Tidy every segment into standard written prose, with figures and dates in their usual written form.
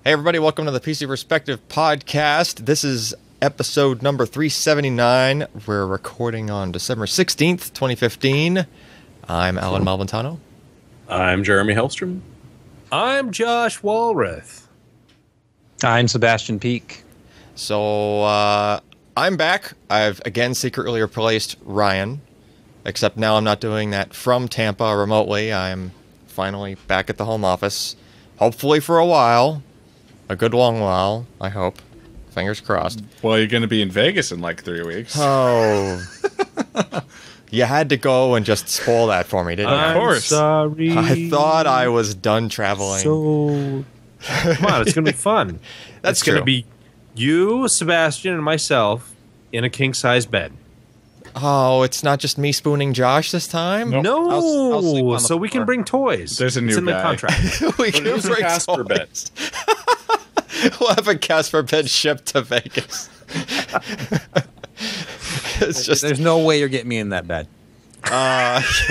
Hey everybody, welcome to the PC Perspective podcast. This is episode number 379. We're recording on December 16th, 2015. I'm Alan Malventano. I'm Jeremy Hellstrom. I'm Josh Walrath. I'm Sebastian Peak. So, I'm back. I've again secretly replaced Ryan, except now I'm not doing that from Tampa remotely. I'm finally back at the home office, hopefully for a while. A good long while, I hope. Fingers crossed. Well, you're going to be in Vegas in like 3 weeks. Oh. You had to go and just spoil that for me, didn't you? Of course. Sorry. I thought I was done traveling. So, come on, it's going to be fun. That's It's going true. to be you, Sebastian, and myself in a king-size bed. Oh, it's not just me spooning Josh this time? Nope. No, I'll sleep on the so we can floor. bring toys. There's a new it's in guy. the contract. We can Use a bring Casper toys. bed. We'll have a Casper bed shipped to Vegas. It's just... There's no way you're getting me in that bed. Unless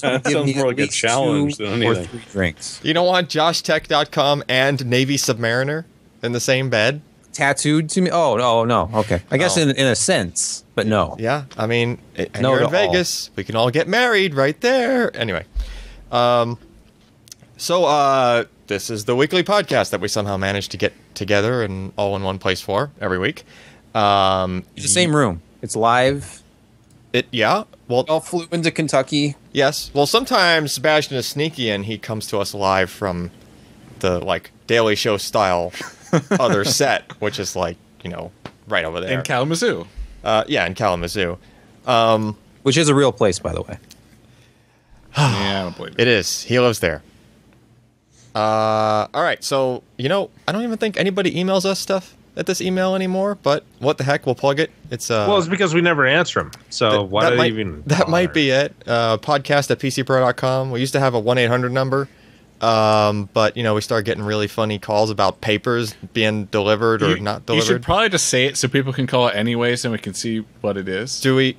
you That give sounds me more at like a least challenge 2 than or anything. 3 drinks. You don't want JoshTech.com and Navy Submariner in the same bed? Tattooed to me? Oh, no. Okay. I guess Oh. in a sense, but no. Yeah, I mean, and No you're in to all. Vegas. We can all get married right there. Anyway, so this is the weekly podcast that we somehow managed to get together and all in one place for every week. It's the same room. It's live. Yeah. Well, All flew into Kentucky. yes. Well, sometimes Sebastian is sneaky and he comes to us live from the Daily Show style other set, which is right over there. In Kalamazoo. Yeah, in Kalamazoo. Which is a real place, by the way. Yeah, I don't believe it. It is. He lives there. All right. So, I don't even think anybody emails us stuff at this email anymore, but what the heck? We'll plug it. It's Well, it's because we never answer them. So why do they even That might bother? be it. Podcast at PCPro.com. We used to have a 1-800 number, but, we started getting really funny calls about papers being delivered or not You should delivered. probably just say it so people can call it anyways and we can see what it is. Do we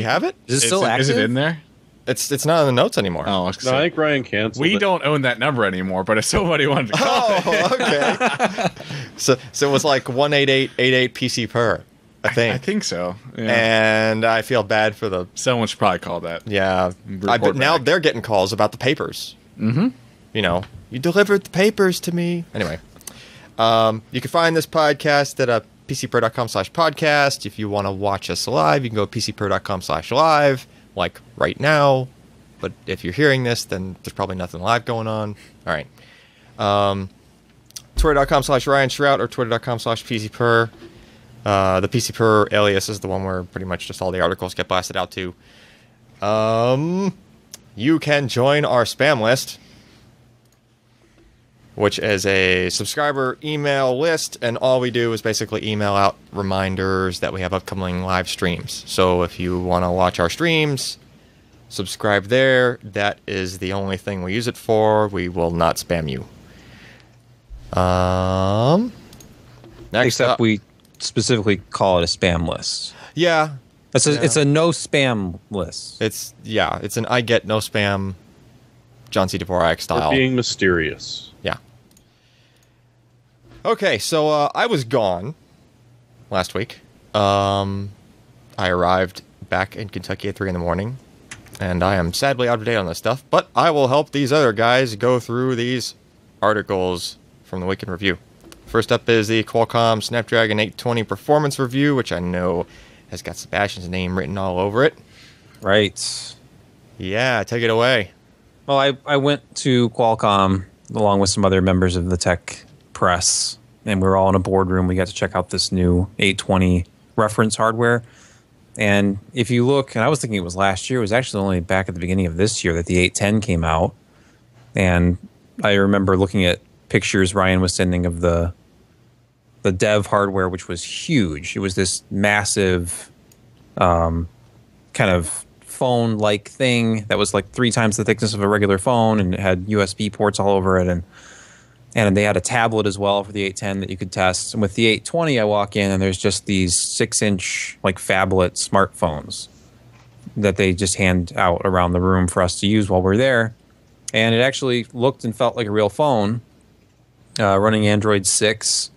have it? Is it still active? Is it in there? It's not in the notes anymore. Oh, No, I think Ryan canceled we it. don't own that number anymore, but if somebody wanted to call it. Oh, okay. so it was like 18888 PC per, I think. I think so. Yeah. And I feel bad for the... Someone should probably call that. Yeah. Report But now back. they're getting calls about the papers. Mm-hmm. You delivered the papers to me. Anyway. You can find this podcast at pcpro.com/podcast. If you want to watch us live, you can go to pcpro.com/live, like right now. But if you're hearing this, then there's probably nothing live going on. All right. Twitter.com/Ryan Shrout or Twitter.com/PCPer. The PCPer alias is the one where pretty much just all the articles get blasted out to. You can join our spam list, which is a subscriber email list, and all we do is basically email out reminders that we have upcoming live streams. So if you want to watch our streams, subscribe there. That is the only thing we use it for. We will not spam you. Next Except up, we specifically call it a spam list. yeah, It's a no spam list. it's an I get no spam, John C. Dvorak For style. being mysterious. Yeah. Okay, so I was gone last week. I arrived back in Kentucky at 3 in the morning, and I am sadly out of date on this stuff, but I will help these other guys go through these articles from the week in review. First up is the Qualcomm Snapdragon 820 performance review, which I know has got Sebastian's name written all over it. Right. Yeah, take it away. Well, I went to Qualcomm along with some other members of the tech press, and we were all in a boardroom. We got to check out this new 820 reference hardware. And if you look, and I was thinking it was last year, it was actually only back at the beginning of this year that the 810 came out. And I remember looking at pictures Ryan was sending of the dev hardware, which was huge. It was this massive kind of phone-like thing that was like 3 times the thickness of a regular phone, and it had USB ports all over it, and they had a tablet as well for the 810 that you could test. And with the 820, I walk in and there's just these 6-inch like phablet smartphones that they just hand out around the room for us to use while we're there. And it actually looked and felt like a real phone. running Android 6,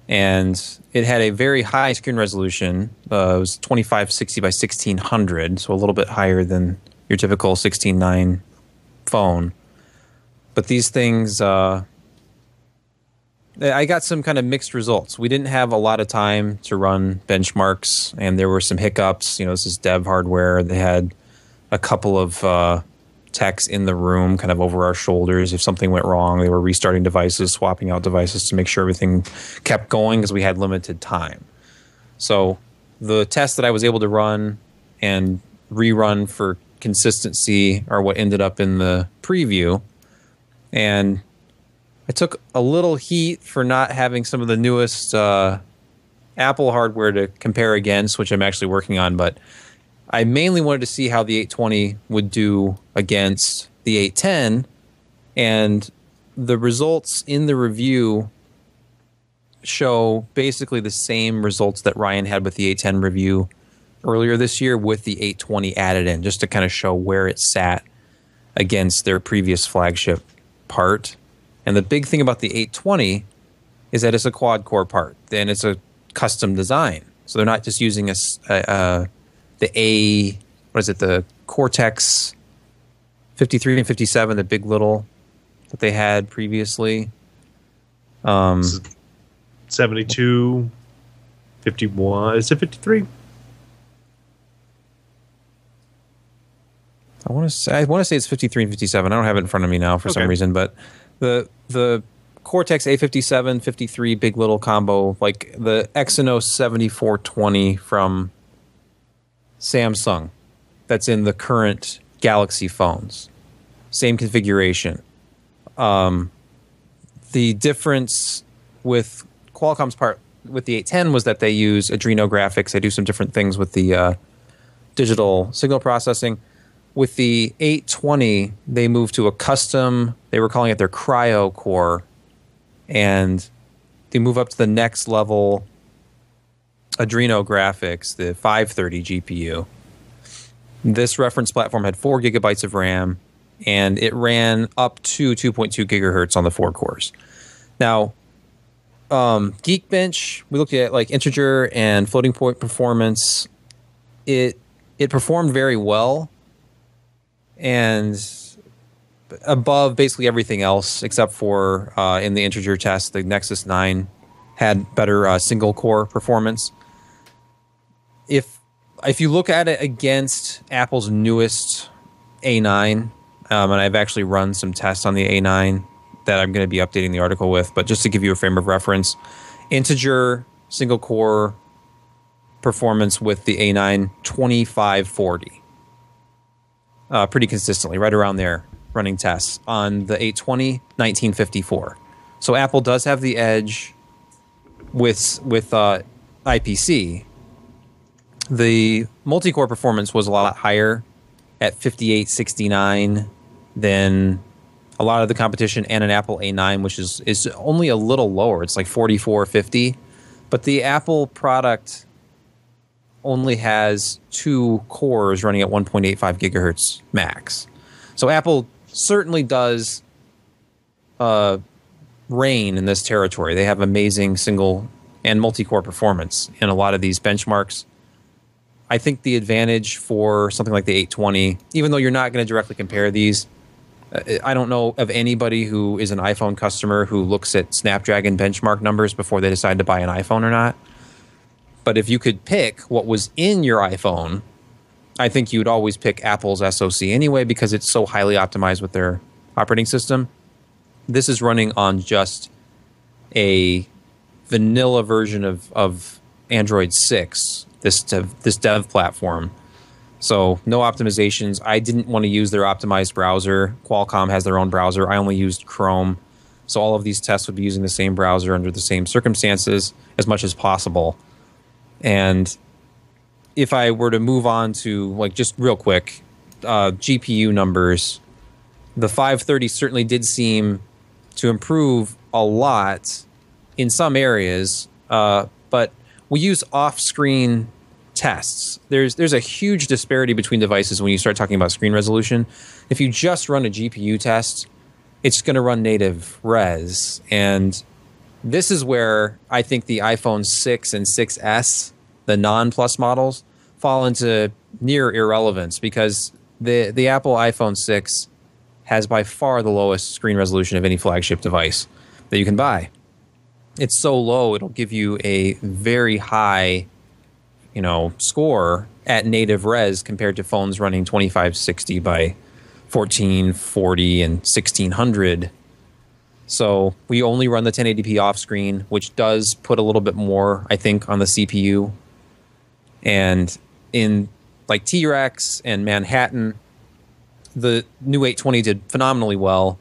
and it had a very high screen resolution. It was 2560 by 1600, so a little bit higher than your typical 16:9 phone. But these things, I got some kind of mixed results. We didn't have a lot of time to run benchmarks, and there were some hiccups. You know, this is dev hardware. They had a couple of techs in the room kind of over our shoulders. If something went wrong, they were restarting devices, swapping out devices to make sure everything kept going because we had limited time. So the tests that I was able to run and rerun for consistency are what ended up in the preview. And I took a little heat for not having some of the newest Apple hardware to compare against, which I'm actually working on, but I mainly wanted to see how the 820 would do against the 810, and the results in the review show basically the same results that Ryan had with the 810 review earlier this year with the 820 added in, just to kind of show where it sat against their previous flagship part. And the big thing about the 820 is that it's a quad-core part, and it's a custom design. So they're not just using the Cortex 53 and 57, the big little that they had previously. 72, 51. Is it 53? I want to say it's 53 and 57. I don't have it in front of me now for some reason, but the Cortex A57, 53 big little combo, like the Exynos 7420 from Samsung, that's in the current Galaxy phones. Same configuration. The difference with Qualcomm's part with the 810 was that they use Adreno graphics. They do some different things with the digital signal processing. With the 820, they moved to a custom, they were calling it their Cryo core, and they move up to the next level Adreno graphics, the 530 GPU. This reference platform had 4 gigabytes of RAM, and it ran up to 2.2 gigahertz on the 4 cores. Now, Geekbench, we looked at like integer and floating point performance. It performed very well, and above basically everything else except for in the integer test, the Nexus 9 had better single core performance. If you look at it against Apple's newest A9, and I've actually run some tests on the A9 that I'm going to be updating the article with, but just to give you a frame of reference, integer single core performance with the A9 2540. Pretty consistently, right around there, running tests. On the 820, 1954. So Apple does have the edge with IPC. The multi-core performance was a lot higher at 5869 than a lot of the competition, and an Apple A9, which is only a little lower. It's like 4450. But the Apple product only has 2 cores running at 1.85 gigahertz max. So Apple certainly does reign in this territory. They have amazing single and multi-core performance in a lot of these benchmarks. I think the advantage for something like the 820, even though you're not going to directly compare these, I don't know of anybody who is an iPhone customer who looks at Snapdragon benchmark numbers before they decide to buy an iPhone or not. But if you could pick what was in your iPhone, I think you'd always pick Apple's SoC anyway because it's so highly optimized with their operating system. This is running on just a vanilla version of Android 6, this dev platform. So no optimizations. I didn't want to use their optimized browser. Qualcomm has their own browser. I only used Chrome. So all of these tests would be using the same browser under the same circumstances as much as possible. And if I were to move on to, like, just real quick, GPU numbers, the 530 certainly did seem to improve a lot in some areas, but we use off-screen tests. There's a huge disparity between devices when you start talking about screen resolution. If you just run a GPU test, it's going to run native res. And this is where I think the iPhone 6 and 6S, the non-Plus models, fall into near irrelevance because the Apple iPhone 6 has by far the lowest screen resolution of any flagship device that you can buy. It's so low, it'll give you a very high, score at native res compared to phones running 2560 by 1440 and 1600. So we only run the 1080p off screen, which does put a little bit more, I think, on the CPU. And in like T-Rex and Manhattan, the new 820 did phenomenally well,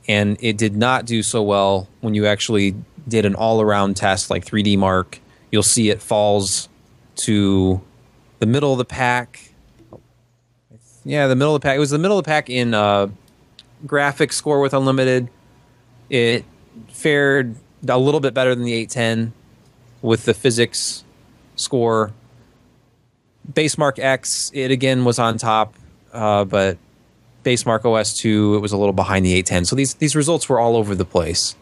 and it did not do so well when you actually did an all-around test like 3D Mark. You'll see it falls to the middle of the pack. Yeah, the middle of the pack. It was the middle of the pack in graphics score with unlimited. It fared a little bit better than the 810 with the physics score. Basemark X, it again was on top, but Basemark OS 2, it was a little behind the 810. So these results were all over the place.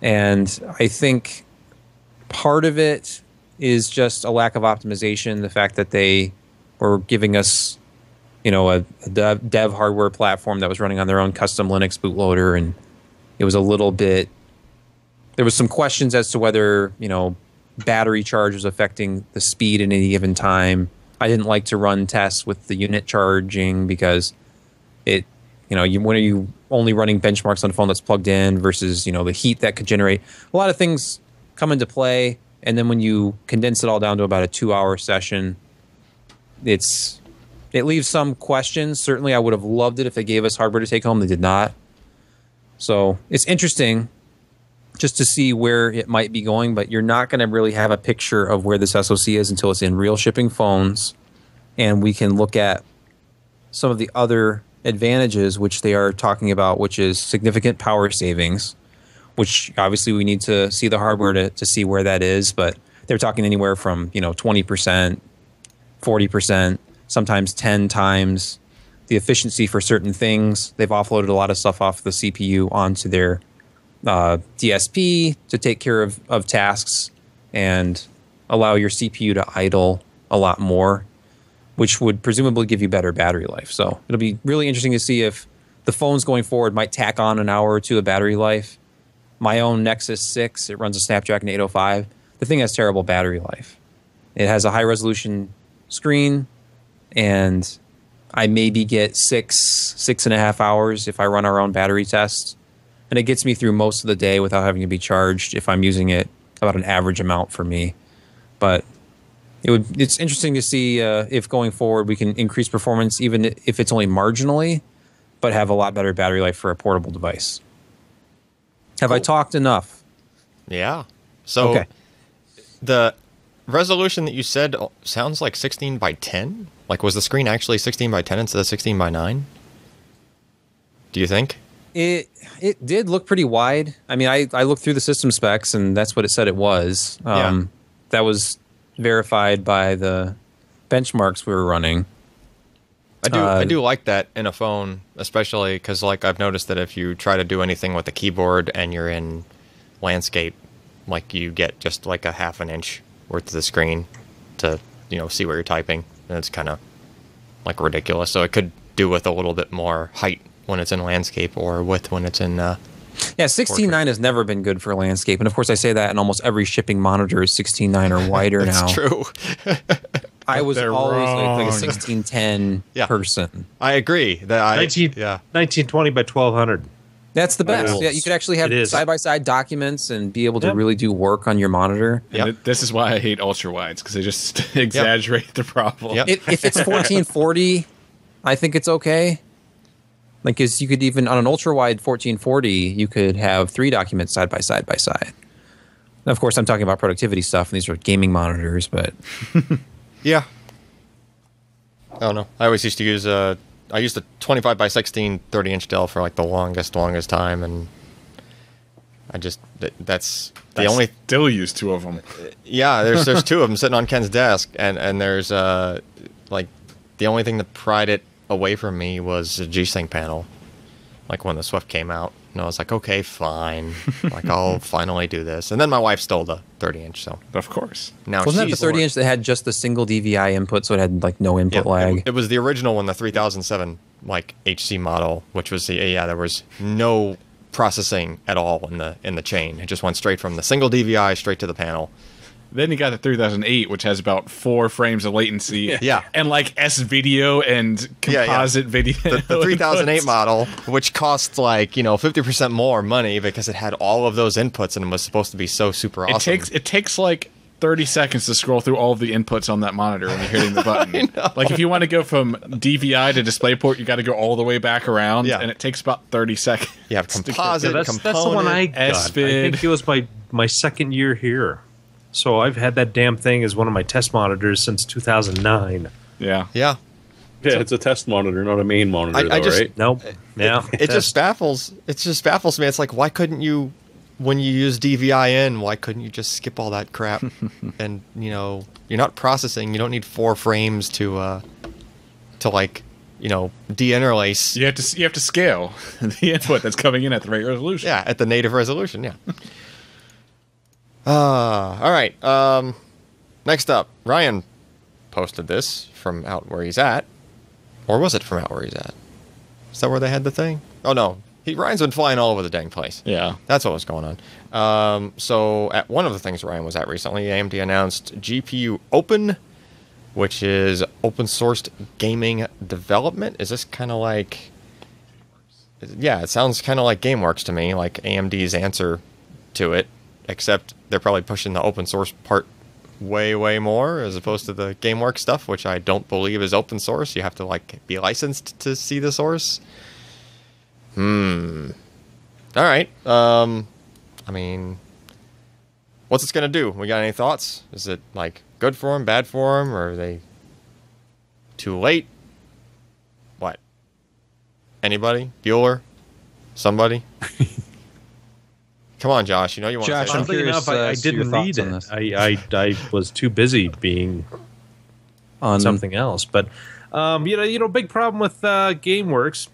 And I think part of it is just a lack of optimization, the fact that they were giving us, a dev hardware platform that was running on their own custom Linux bootloader, and it was a little bit, there was some questions as to whether, battery charge was affecting the speed at any given time. I didn't like to run tests with the unit charging because it, when are you only running benchmarks on a phone that's plugged in versus, the heat that could generate. A lot of things come into play. And then when you condense it all down to about a 2-hour session, it leaves some questions. Certainly I would have loved it if they gave us hardware to take home. They did not. So it's interesting just to see where it might be going, but you're not going to really have a picture of where this SoC is until it's in real shipping phones, and we can look at some of the other advantages which they are talking about, which is significant power savings, which obviously we need to see the hardware to see where that is, but they're talking anywhere from 20%, 40%, sometimes 10 times the efficiency for certain things. They've offloaded a lot of stuff off the CPU onto their DSP to take care of tasks and allow your CPU to idle a lot more, which would presumably give you better battery life. So it'll be really interesting to see if the phones going forward might tack on an hour or two of battery life. My own Nexus 6, it runs a Snapdragon 805. The thing has terrible battery life. It has a high resolution screen, and I maybe get 6.5 hours if I run our own battery test. And it gets me through most of the day without having to be charged if I'm using it about an average amount for me. But it's interesting to see if going forward we can increase performance, even if it's only marginally, but have a lot better battery life for a portable device. Have I talked enough? Yeah. So okay. The resolution that you said sounds like 16 by 10. Like, was the screen actually 16 by 10 instead of 16 by 9? Do you think? It did look pretty wide. I mean, I looked through the system specs, and that's what it said it was. That was verified by the benchmarks we were running. I do like that in a phone, especially because, like, I've noticed that if you try to do anything with the keyboard and you're in landscape, like, you get just like a half an inch worth of the screen to, see where you're typing. And it's kind of, like, ridiculous. So it could do with a little bit more height when it's in landscape or width when it's in... Yeah, 16:9 has never been good for landscape. And, of course, I say that, and almost every shipping monitor is 16:9 or wider now. That's true. I was always like a 1610 Yeah. person. I agree. That 1920 by 1200. That's the best. Cool. Yeah, you could actually have It is. side-by-side documents and be able to really do work on your monitor. And this is why I hate ultra wides, because they just exaggerate the problem. Yep. If it's 1440, I think it's okay. Like, 'cause you could even, on an ultra-wide 1440, you could have 3 documents side by side by side. Now, of course, I'm talking about productivity stuff, and these are gaming monitors, but... Yeah. I don't know. I always used to use I used a 25 by 16 30-inch Dell for like the longest time, and I just that's the only. Still use 2 of them. Yeah, there's 2 of them sitting on Ken's desk, and there's like the only thing that pried it away from me was a G-Sync panel, like when the Swift came out. And I was like, okay, fine. Like, I'll finally do this. And then my wife stole the 30-inch, so Of course. now Wasn't that the she's 30 inch that had just the single DVI input, so it had like no input Yeah, lag? it was the original one, the 3007 like HC model, which was there was no processing at all in the chain. It just went straight from the single DVI straight to the panel. Then you got the 3008, which has about 4 frames of latency. Yeah. And like S video and composite video. The 3008 model, which cost like 50% more money because it had all of those inputs and it was supposed to be so super awesome. It takes like 30 seconds to scroll through all of the inputs on that monitor when you're hitting the button. Like if you want to go from DVI to DisplayPort, you got to go all the way way back around, Yeah. and it takes about 30 seconds. You have composite, that's the one I got. I SVID. think it was my second year here. So I've had that damn thing as one of my test monitors since 2009. Yeah. Yeah. Yeah, it's a test monitor, not a main monitor, I though, just- right? Nope. Yeah. It just baffles me. It's like, why couldn't you, when you use DVI in, why couldn't you just skip all that crap? And you're not processing. You don't need 4 frames to like deinterlace. You have to scale the input that's coming in at the right resolution. Yeah, at the native resolution. Yeah. All right. Next up, Ryan posted this from out where he's at, or was it from out where he's at? Is that where they had the thing? Oh no, Ryan's been flying all over the dang place. Yeah. That's what was going on. So at one of the things Ryan was at recently, AMD announced GPUOpen, which is open sourced gaming development. Is this kind of like? Yeah, it sounds kind of like GameWorks to me, like AMD's answer to it, except they're probably pushing the open source part way, way more as opposed to the GameWorks stuff, which I don't believe is open source. You have to like be licensed to see the source. All right. I mean, what's it gonna do? We got any thoughts? Is it like good for them, bad for them, or are they too late? What? Anybody? Bueller? Somebody? Come on, Josh. You want Josh, to say I'm something? Oddly curious, enough, I see your didn't thoughts read on it. this. I was too busy being On something else. But big problem with GameWorks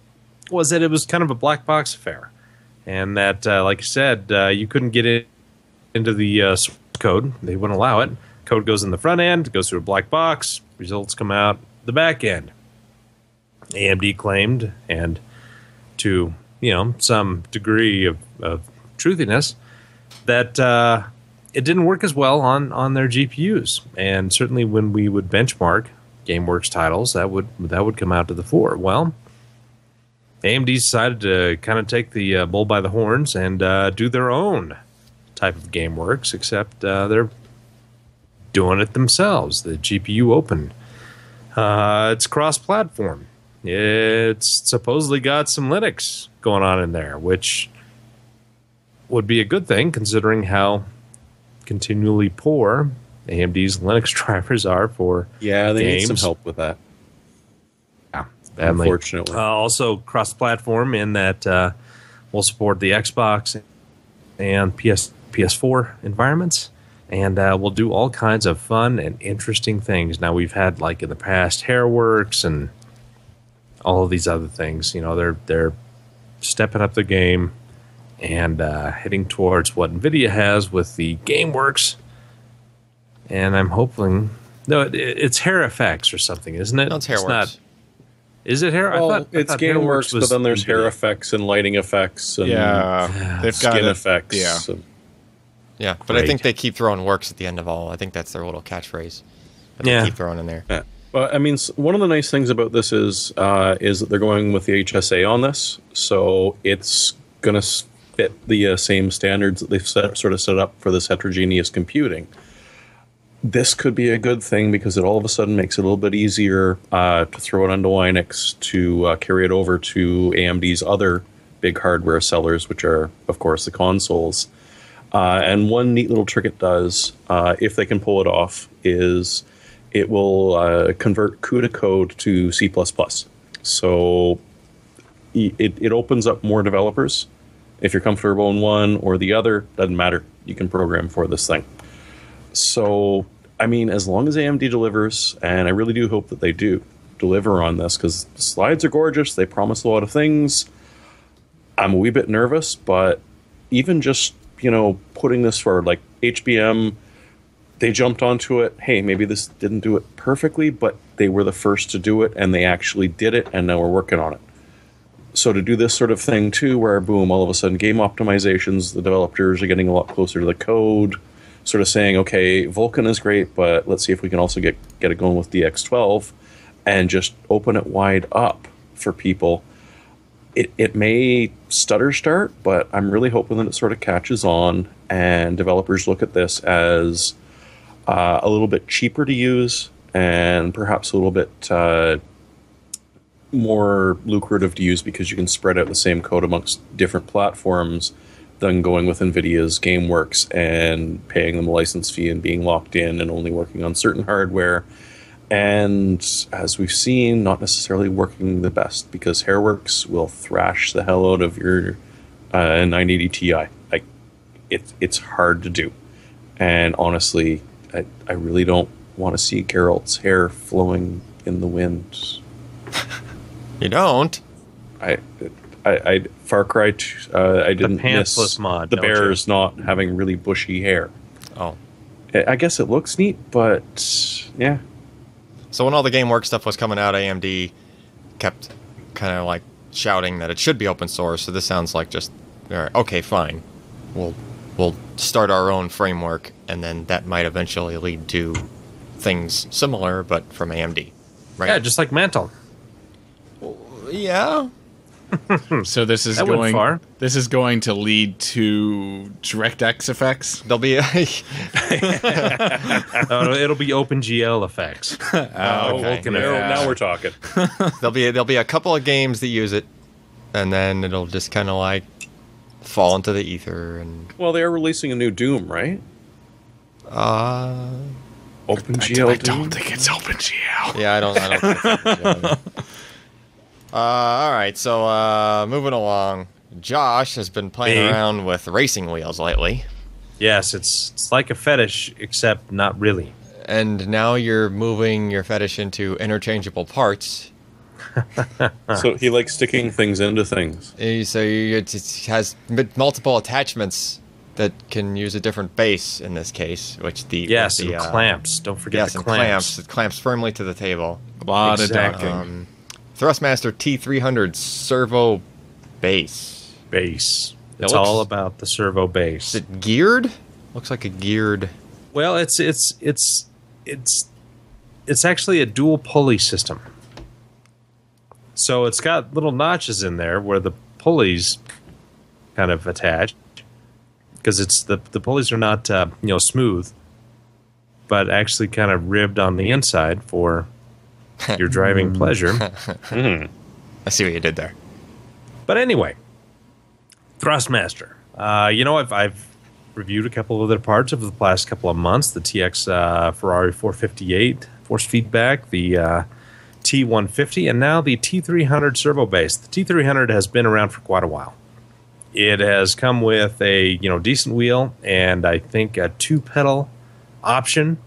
was that it was kind of a black box affair, and that, like I said, you couldn't get it into the source code. They wouldn't allow it. Code goes in the front end, goes through a black box. Results come out the back end. AMD claimed, and to some degree of truthiness, that it didn't work as well on their GPUs, and certainly when we would benchmark GameWorks titles, that would come out to the fore. Well, AMD decided to kind of take the bull by the horns and do their own type of GameWorks, except they're doing it themselves. The GPUOpen. It's cross-platform. It's supposedly got some Linux going on in there, which would be a good thing considering how continually poor AMD's Linux drivers are for Yeah, they need some games. help with that, badly. unfortunately. Also cross-platform in that we'll support the Xbox and PS4 environments, and we'll do all kinds of fun and interesting things. Now, we've had, like in the past, Hairworks and all of these other things. They're stepping up the game and heading towards what NVIDIA has with the GameWorks. And I'm hoping... No, it's Hair Effects or something, isn't it? No, it's Hairworks. not... Is it Hair? Well, it's I thought GameWorks, but was then there's hair NVIDIA. effects and lighting effects and Yeah. They've got skin it. effects. Yeah. and- Yeah, but I Great. think they keep throwing works at the end of all. I think that's their little catchphrase. That Yeah. they keep throwing in there. Yeah. Well, I mean, one of the nice things about this is that they're going with the HSA on this, so it's going to fit the same standards that they've sort of set up for this heterogeneous computing. This could be a good thing because it all of a sudden makes it a little bit easier to throw it onto Linux, to carry it over to AMD's other big hardware sellers, which are, of course, the consoles. And one neat little trick it does, if they can pull it off, is it will convert CUDA code to C++. So it opens up more developers. If you're comfortable in one or the other, doesn't matter. You can program for this thing. So, I mean, as long as AMD delivers, and I really do hope that they do deliver on this, because the slides are gorgeous. They promise a lot of things. I'm a wee bit nervous, but even just, putting this forward, like HBM, they jumped onto it. Hey, maybe this didn't do it perfectly, but they were the first to do it, and they actually did it, and now we're working on it. So to do this sort of thing too, where boom, all of a sudden game optimizations, the developers are getting a lot closer to the code, sort of saying, okay, Vulkan is great, but let's see if we can also get it going with DX12 and just open it wide up for people. It may stutter start, but I'm really hoping that it sort of catches on and developers look at this as a little bit cheaper to use and perhaps a little bit more lucrative to use because you can spread out the same code amongst different platforms than going with NVIDIA's GameWorks and paying them a license fee and being locked in and only working on certain hardware. And as we've seen, not necessarily working the best because Hairworks will thrash the hell out of your 980 Ti. It's hard to do. And honestly, I really don't want to see Geralt's hair flowing in the wind. You don't? I Far Cry 2, I didn't miss pantsless mod, the don't bears not having really bushy hair. Oh. I guess it looks neat, but yeah. So when all the GameWorks stuff was coming out, AMD kept kind of like shouting that it should be open source. So this sounds like just, all right, okay, fine. We'll start our own framework, and then that might eventually lead to things similar, but from AMD, right? Yeah, just like Mantle. Yeah. So this is That went far. This is going to lead to DirectX effects. There'll be It'll be OpenGL effects. okay. Now we're talking. there'll be a couple of games that use it, and then it'll just kind of like fall into the ether. And Well, they are releasing a new Doom, right? OpenGL I Doom? don't think it's OpenGL. yeah, I don't think it's all right, so moving along, Josh has been playing around with racing wheels lately. Yes, it's like a fetish, except not really. And now you're moving your fetish into interchangeable parts. So he likes sticking things into things. So it has multiple attachments that can use a different base in this case, which the clamps. Don't forget the and clamps. It clamps firmly to the table. A lot of Exactly. decking. Thrustmaster T300 Servo base. Base. It It's looks- all about the servo base. Is it geared? Looks like a geared. Well, it's actually a dual pulley system. So it's got little notches in there where the pulleys kind of attach, because it's the pulleys are not smooth, but actually kind of ribbed on the inside for your driving pleasure. I see what you did there. But anyway, Thrustmaster. I've reviewed a couple of other parts over the past couple of months. The TX Ferrari 458 force feedback, the T150, and now the T300 servo base. The T300 has been around for quite a while. It has come with a decent wheel and I think a 2-pedal option,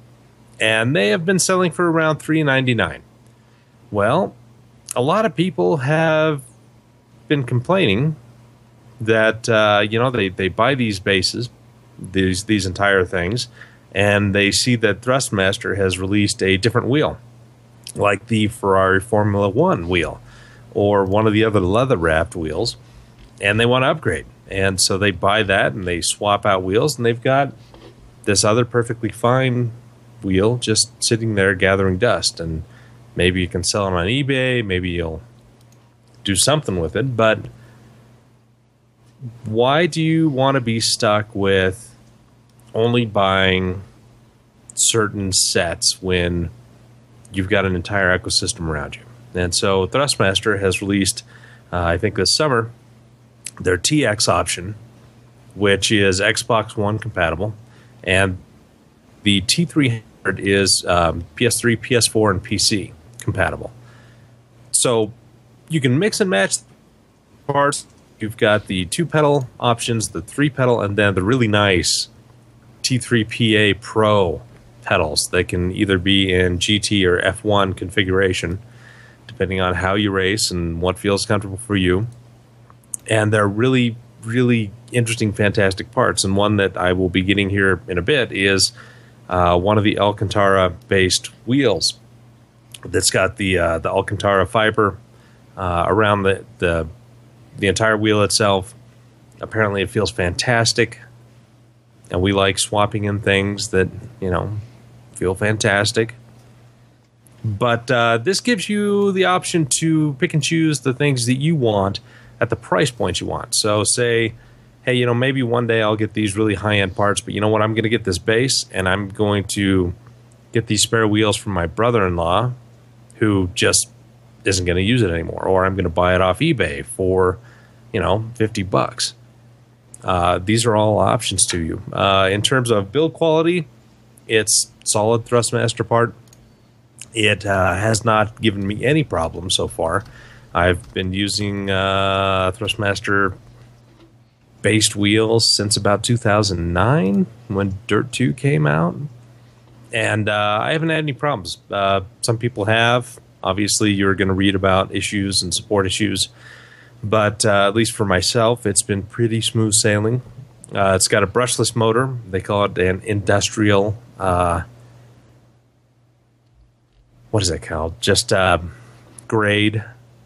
and they have been selling for around $399. Well, a lot of people have been complaining that they buy these bases, these entire things, and they see that Thrustmaster has released a different wheel, like the Ferrari Formula One wheel or one of the other leather-wrapped wheels, and they want to upgrade. And so they buy that and they swap out wheels, and they've got this other perfectly fine wheel just sitting there gathering dust. And maybe you can sell them on eBay, maybe you'll do something with it, but why do you want to be stuck with only buying certain sets when you've got an entire ecosystem around you? And so Thrustmaster has released, I think this summer, their TX option, which is Xbox One compatible, and the T300 is PS3, PS4, and PC compatible. So you can mix and match parts. You've got the 2-pedal options, the 3-pedal, and then the really nice T3PA Pro pedals. They can either be in GT or F1 configuration, depending on how you race and what feels comfortable for you. and they're really, really interesting, fantastic parts. And one that I will be getting here in a bit is one of the Alcantara-based wheels that's got the Alcantara fiber around the entire wheel itself. Apparently, it feels fantastic, and we like swapping in things that feel fantastic. But this gives you the option to pick and choose the things that you want at the price point you want. So say, hey, maybe one day I'll get these really high-end parts, but you know what? I'm going to get this base, and I'm going to get these spare wheels from my brother-in-law, who just isn't going to use it anymore, or I'm going to buy it off eBay for, $50. These are all options to you. In terms of build quality, it's solid Thrustmaster part. It has not given me any problems so far. I've been using Thrustmaster-based wheels since about 2009 when Dirt 2 came out. And I haven't had any problems. Some people have. Obviously, you're going to read about issues and support issues. But at least for myself, it's been pretty smooth sailing. It's got a brushless motor. They call it an industrial... what is it called? Just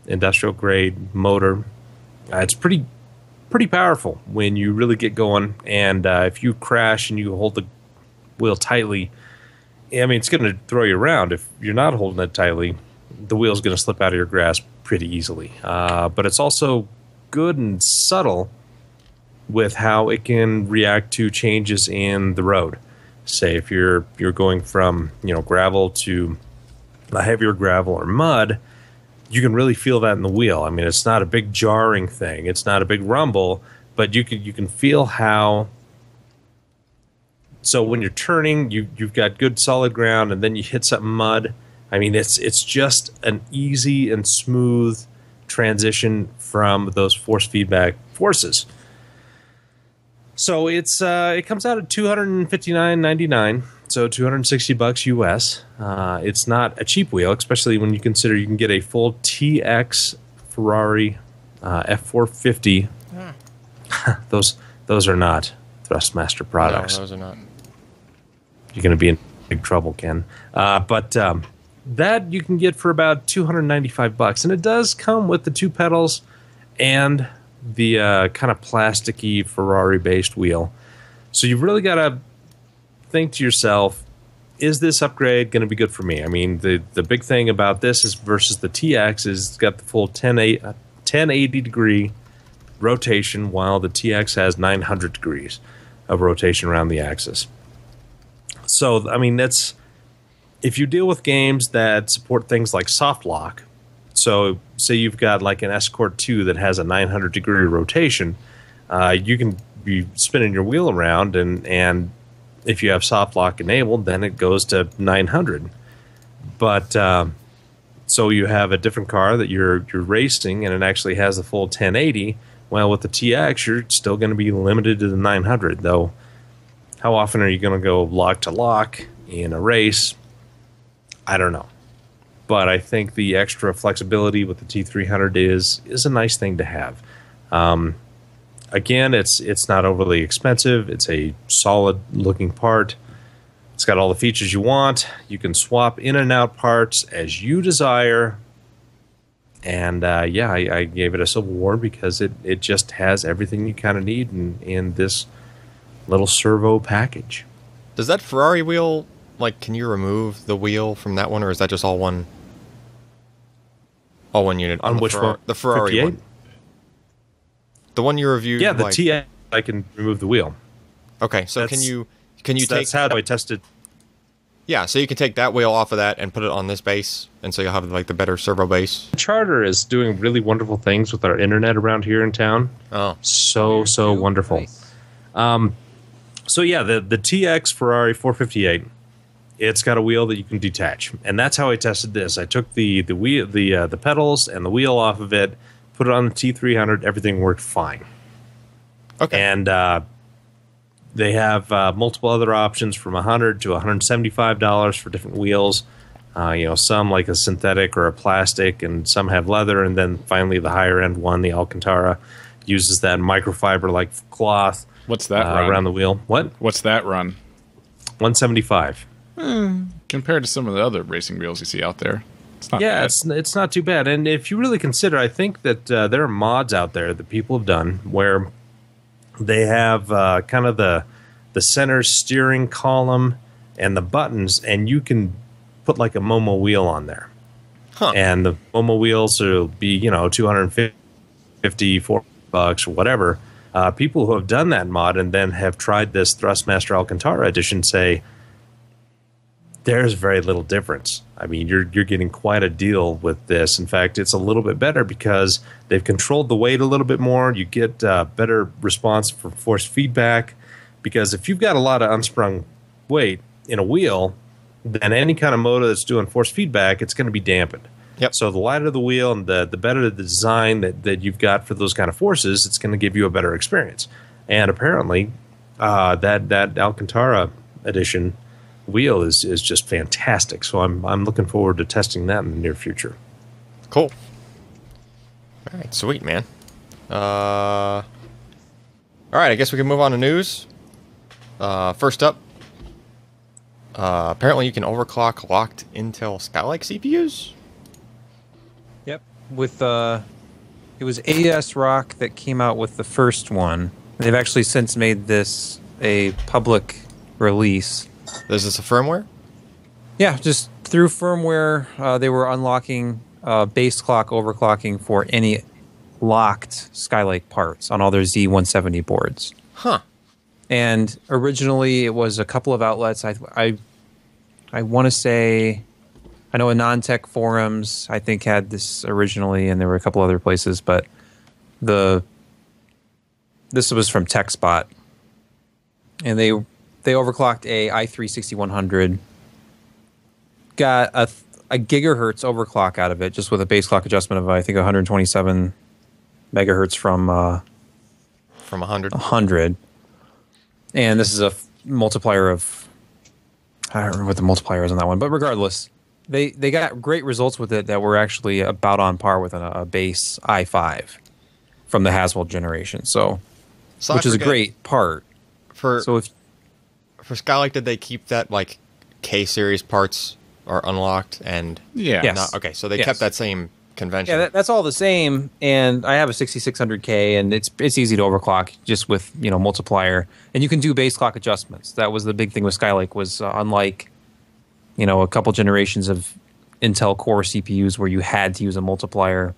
industrial grade motor. It's pretty powerful when you really get going. And if you crash and you hold the wheel tightly, it's going to throw you around. If you're not holding it tightly, the wheel's going to slip out of your grasp pretty easily. But it's also good and subtle with how it can react to changes in the road. Say if you're going from gravel to a heavier gravel or mud, you can really feel that in the wheel. It's not a big jarring thing. It's not a big rumble, but you can feel how. So when you're turning, you've got good solid ground, and then you hit something mud. It's just an easy and smooth transition from those force feedback forces. So it comes out at $259.99, so $260 US. It's not a cheap wheel, especially when you consider you can get a full TX Ferrari F450. Those are not Thrustmaster products. No, those are not. You're going to be in big trouble, Ken. But that you can get for about $295, and it does come with the two pedals and the kind of plasticky Ferrari-based wheel. So you've really got to think to yourself, is this upgrade going to be good for me? The big thing about this is versus the TX is it's got the full 1080-degree rotation, while the TX has 900 degrees of rotation around the axis. So, that's... If you deal with games that support things like soft lock, so say you've got like an Escort 2 that has a 900-degree rotation, you can be spinning your wheel around, and if you have soft lock enabled, then it goes to 900. But so you have a different car that you're racing, and it actually has the full 1080. Well, with the TX, you're still going to be limited to the 900, though. How often are you going to go lock to lock in a race? I don't know. But I think the extra flexibility with the T300 is a nice thing to have. Again, it's not overly expensive. It's a solid-looking part. It's got all the features you want. You can swap in and out parts as you desire. And I gave it a silver award because it just has everything you kind of need in this little servo package. Does that Ferrari wheel, can you remove the wheel from that one, or is that just all one unit? On which one? The Ferrari 58? one. The one you reviewed. Yeah, the TX, I can remove the wheel. Okay, so can you take? That's how I tested. Yeah, so you can take that wheel off of that and put it on this base, and so you'll have the better servo base. Charter is doing really wonderful things with our internet around here in town. Oh, so wonderful. Nice. So yeah, the TX Ferrari 458. It's got a wheel that you can detach, and that's how I tested this. I took the wheel, the pedals and the wheel off of it, put it on the T300. Everything worked fine. okay. And they have multiple other options from $100 to $175 for different wheels. Some like a synthetic or a plastic, and some have leather, and then finally the higher end one, the Alcantara. uses that microfiber like cloth. What's that run? Around the wheel? What? What's that run? 175. Compared to some of the other racing wheels you see out there, it's not Yeah, bad. it's not too bad. And if you really consider, I think that there are mods out there that people have done where they have kind of the center steering column and the buttons, and you can put like a Momo wheel on there. Huh. And the Momo wheels will be, $250, $4 or whatever. People who have done that mod and then have tried this Thrustmaster Alcantara edition say there's very little difference. I mean, you're getting quite a deal with this. In fact, it's a little bit better because they've controlled the weight a little bit more. You get better response for force feedback, because if you've got a lot of unsprung weight in a wheel, then any kind of motor that's doing force feedback, it's going to be dampened. Yep. So the lighter the wheel and the better the design that you've got for those kind of forces, it's going to give you a better experience. And apparently, that Alcantara edition wheel is just fantastic. So I'm looking forward to testing that in the near future. Cool. All right, sweet, man. All right, I guess we can move on to news. First up, apparently you can overclock locked Intel Skylake CPUs. Yep. With it was ASRock that came out with the first one. They've actually since made this a public release. Is this a firmware? Yeah, just through firmware, they were unlocking base clock overclocking for any locked Skylake parts on all their Z170 boards. Huh. And originally, it was a couple of outlets. I want to say, I know non-tech forums, I think, had this originally, and there were a couple other places, but this was from TechSpot, and they overclocked a i3-6100, got a gigahertz overclock out of it, just with a base clock adjustment of, I think, 127 megahertz from 100. 100. And this is a multiplier of, I don't remember what the multiplier is on that one, but regardless, they got great results with it that were actually about on par with a base i5 from the Haswell generation. So I which is a forget, great part. For So if Skylake, did they keep that like K series parts are unlocked and Yeah. Yes. not, okay, so they Yes. kept that same convention. yeah, that's all the same. And I have a 6600K, and it's easy to overclock just with multiplier, and you can do base clock adjustments. That was the big thing with Skylake, was unlike a couple generations of Intel Core CPUs where you had to use a multiplier.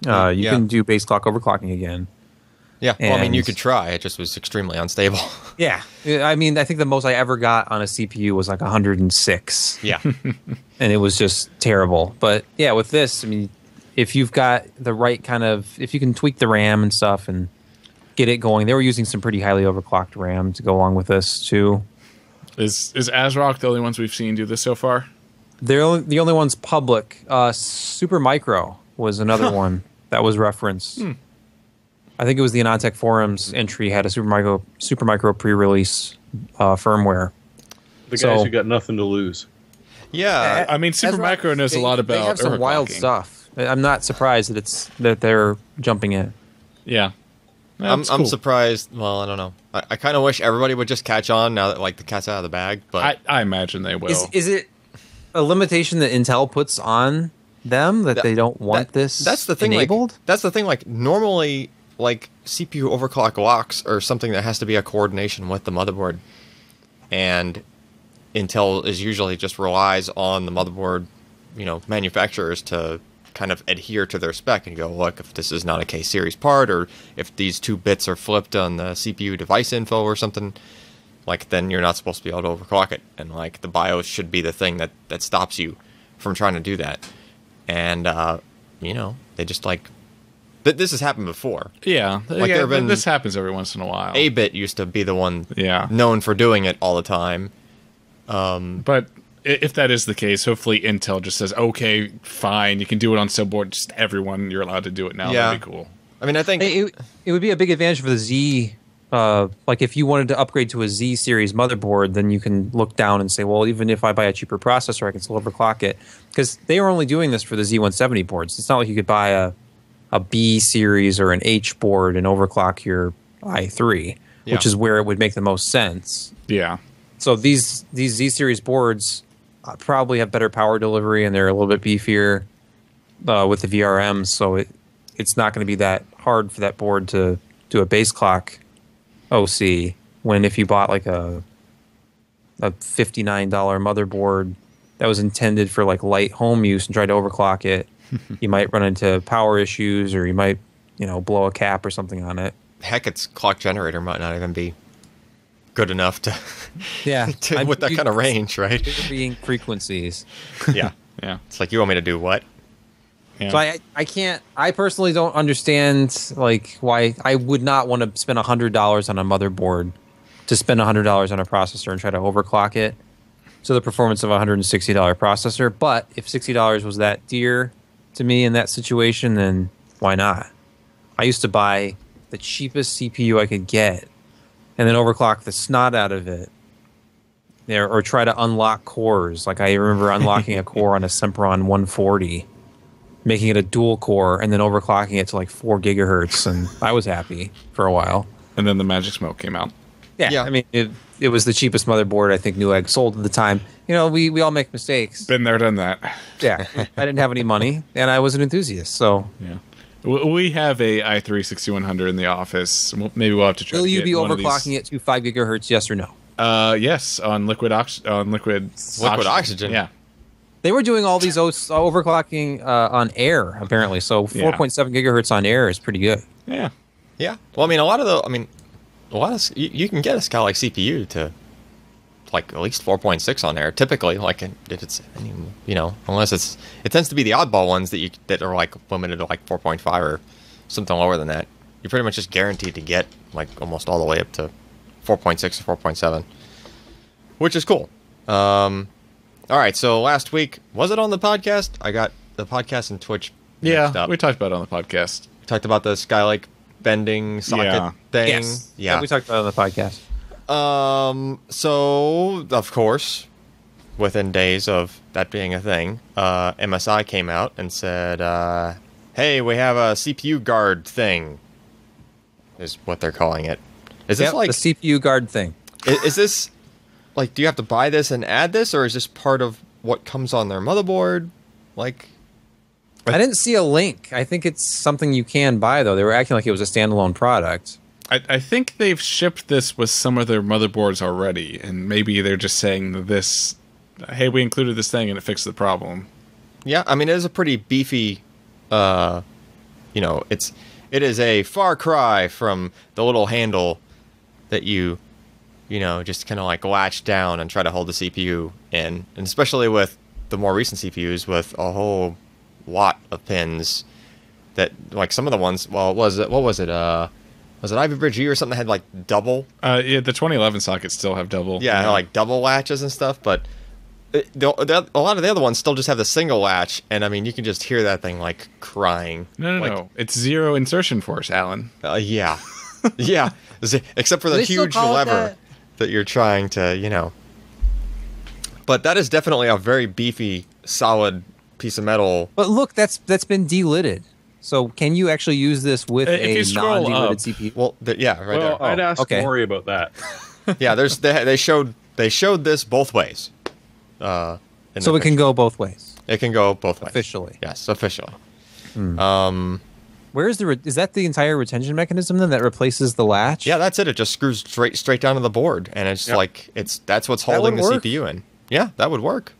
You Yeah. can do base clock overclocking again. Yeah, well, I mean, you And- could try. It just was extremely unstable. Yeah, I mean, I think the most I ever got on a CPU was like 106. Yeah. And it was just terrible. But yeah, with this, I mean, if you've got the right kind of, if you can tweak the RAM and stuff and get it going, they were using some pretty highly overclocked RAM to go along with this too. Is ASRock the only ones we've seen do this so far? They're the only ones public. Supermicro was another one that was referenced. I think it was the Anantech Forums entry had a Supermicro pre-release firmware. The guys So- who got nothing to lose. Yeah. I mean, ASRock, Supermicro knows a lot about They have some wild overclocking. stuff. I'm not surprised that they're jumping in. Yeah. I'm That's cool. surprised. Well, I don't know. I kind of wish everybody would just catch on now that like the cat's out of the bag. But I imagine they will. Is it a limitation that Intel puts on them that they don't want this that's the thing. enabled? Like, that's the thing. Like normally, like CPU overclock locks are something that has to be a coordination with the motherboard, and Intel is usually just relies on the motherboard, manufacturers to kind of adhere to their spec and go, look, if this is not a K series part, or if these 2 bits are flipped on the CPU device info or something, like then you're not supposed to be able to overclock it, and like the BIOS should be the thing that stops you from trying to do that. And they just like this has happened before. Yeah. Like, there have been- this happens every once in a while. 8-bit used to be the one Yeah. known for doing it all the time. But if that is the case, hopefully Intel just says, okay, fine, you can do it on subboard. Just everyone, you're allowed to do it now. Yeah. That'd be cool. I mean, I think It would be a big advantage for the Z. Like if you wanted to upgrade to a Z series motherboard, then you can look down and say, well, even if I buy a cheaper processor, I can still overclock it. Because they are only doing this for the Z170 boards. It's not like you could buy a a B series or an H board and overclock your i3, which is where it would make the most sense. Yeah. So these Z series boards probably have better power delivery and they're a little bit beefier with the VRMs. So it's not going to be that hard for that board to do a base clock OC. When if you bought like a $59 motherboard that was intended for like light home use and tried to overclock it, you might run into power issues, or you might, blow a cap or something on it. Heck, its clock generator might not even be good enough to, with that kind of range, right? Varying frequencies. Yeah. Yeah. It's like, you want me to do what? Yeah. So I personally don't understand like why I would not want to spend $100 on a motherboard to spend $100 on a processor and try to overclock it to the performance of a $160 processor. But if $60 was that dear to me in that situation, then why not? I used to buy the cheapest CPU I could get and then overclock the snot out of it. Or try to unlock cores. Like I remember unlocking a core on a Sempron 140, making it a dual core, and then overclocking it to like 4 gigahertz, and I was happy for a while. And then the Magic Smoke came out. Yeah. I mean, it was the cheapest motherboard I think Newegg sold at the time. We all make mistakes. Been there, done that. Yeah, I didn't have any money, and I was an enthusiast, so... Yeah. We have a i3 6100 in the office. Maybe we'll have to try Will to you get be one overclocking it to 5 gigahertz, yes or no? Yes, on liquid oxygen. Yeah. They were doing all these overclocking on air, apparently, so 4.7 gigahertz on air is pretty good. Yeah. Yeah. Well, you can get a Skylake CPU to like at least 4.6 on there. Typically, like if it's unless it tends to be the oddball ones that are like limited to like 4.5 or something lower than that. You're pretty much just guaranteed to get like almost all the way up to 4.6 or 4.7, which is cool. All right, so last week, was it on the podcast? I got the podcast and Twitch mixed up. We talked about it on the podcast. We talked about the Skylake bending socket thing. Yes. Yeah. We talked about it on the podcast. So, of course, within days of that being a thing, MSI came out and said, hey, we have a CPU guard thing, is what they're calling it. Is this like the CPU guard thing? Is this like, do you have to buy this and add this, or is this part of what comes on their motherboard? Like, I didn't see a link. I think it's something you can buy, though. They were acting like it was a standalone product. I think they've shipped this with some of their motherboards already, and maybe they're just saying this, hey, we included this thing and it fixed the problem. Yeah, I mean, it is a pretty beefy, it is a far cry from the little handle that you just kind of like latch down and try to hold the CPU in. And especially with the more recent CPUs with a whole lot of pins that, like some of the ones, what was it? Was it Ivy Bridge U or something that had like double? Yeah, the 2011 sockets still have double. Yeah, like double latches and stuff, but a lot of the other ones still just have the single latch, and I mean, you can just hear that thing like crying. No. It's zero insertion force, Alan. Yeah. Yeah. Except for the huge lever that you're trying to, But that is definitely a very beefy, solid piece of metal. But look, that's been delidded. So can you actually use this with a non-delidded CPU? Well, right there. I'd ask Maury about that. Yeah, they showed this both ways. So it can go both ways. It can go both ways. Officially. Yes, officially. Where is is that the entire retention mechanism then that replaces the latch? Yeah, that's it. It just screws straight down to the board, and it's that's what's holding the CPU in. Yeah, that would work.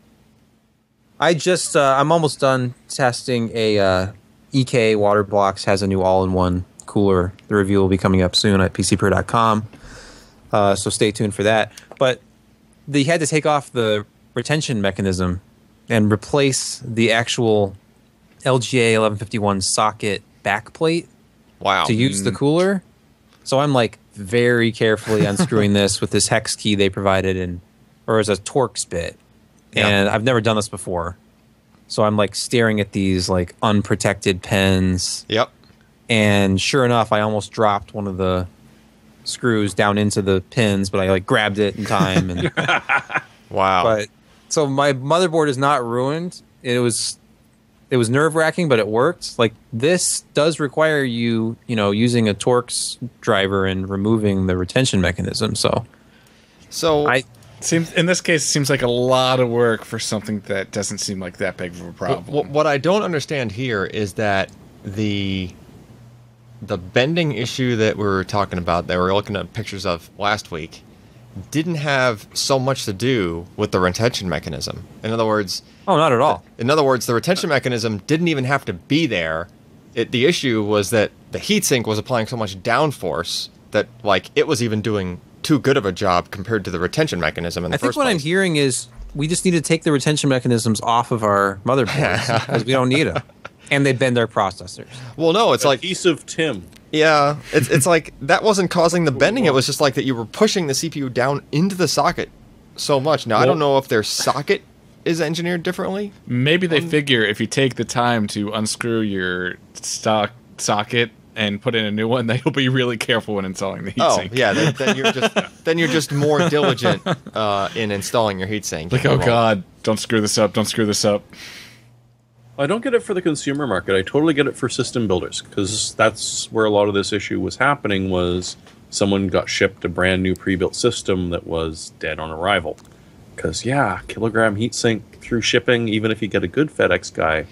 I'm almost done testing a EK Waterblocks has a new all-in-one cooler. The review will be coming up soon at PCPro.com. So stay tuned for that. But they had to take off the retention mechanism and replace the actual LGA 1151 socket backplate to use the cooler. So I'm like very carefully unscrewing this with this hex key they provided, or as a Torx bit. And I've never done this before. So I'm like staring at these like unprotected pins. Yep. And sure enough, I almost dropped one of the screws down into the pins, but I like grabbed it in time. And wow. But so my motherboard is not ruined. It was it was nerve-wracking, but it worked. Like, this does require you, using a Torx driver and removing the retention mechanism. So in this case, it seems like a lot of work for something that doesn't seem like that big of a problem. What I don't understand here is that the bending issue that we were talking about, that we were looking at pictures of last week, didn't have so much to do with the retention mechanism. In other words... Oh, not at all. In other words, the retention mechanism didn't even have to be there. The issue was that the heatsink was applying so much downforce that, like, it was even doing too good of a job compared to the retention mechanism in the first place. I think what I'm hearing is we just need to take the retention mechanisms off of our motherboards because we don't need them. And they bend their processors. Well, no, it's like... Adhesive Tim. Yeah, it's like that wasn't causing the bending. It was just like that you were pushing the CPU down into the socket so much. Now, I don't know if their socket is engineered differently. Maybe they figure if you take the time to unscrew your stock socket and put in a new one, that you'll be really careful when installing the heatsink. Oh, yeah, then you're just more diligent in installing your heatsink. Like, oh god, don't screw this up, don't screw this up. I don't get it for the consumer market. I totally get it for system builders, because that's where a lot of this issue was happening, was someone got shipped a brand new pre-built system that was dead on arrival. Because, yeah, kilogram heatsink through shipping, even if you get a good FedEx guy,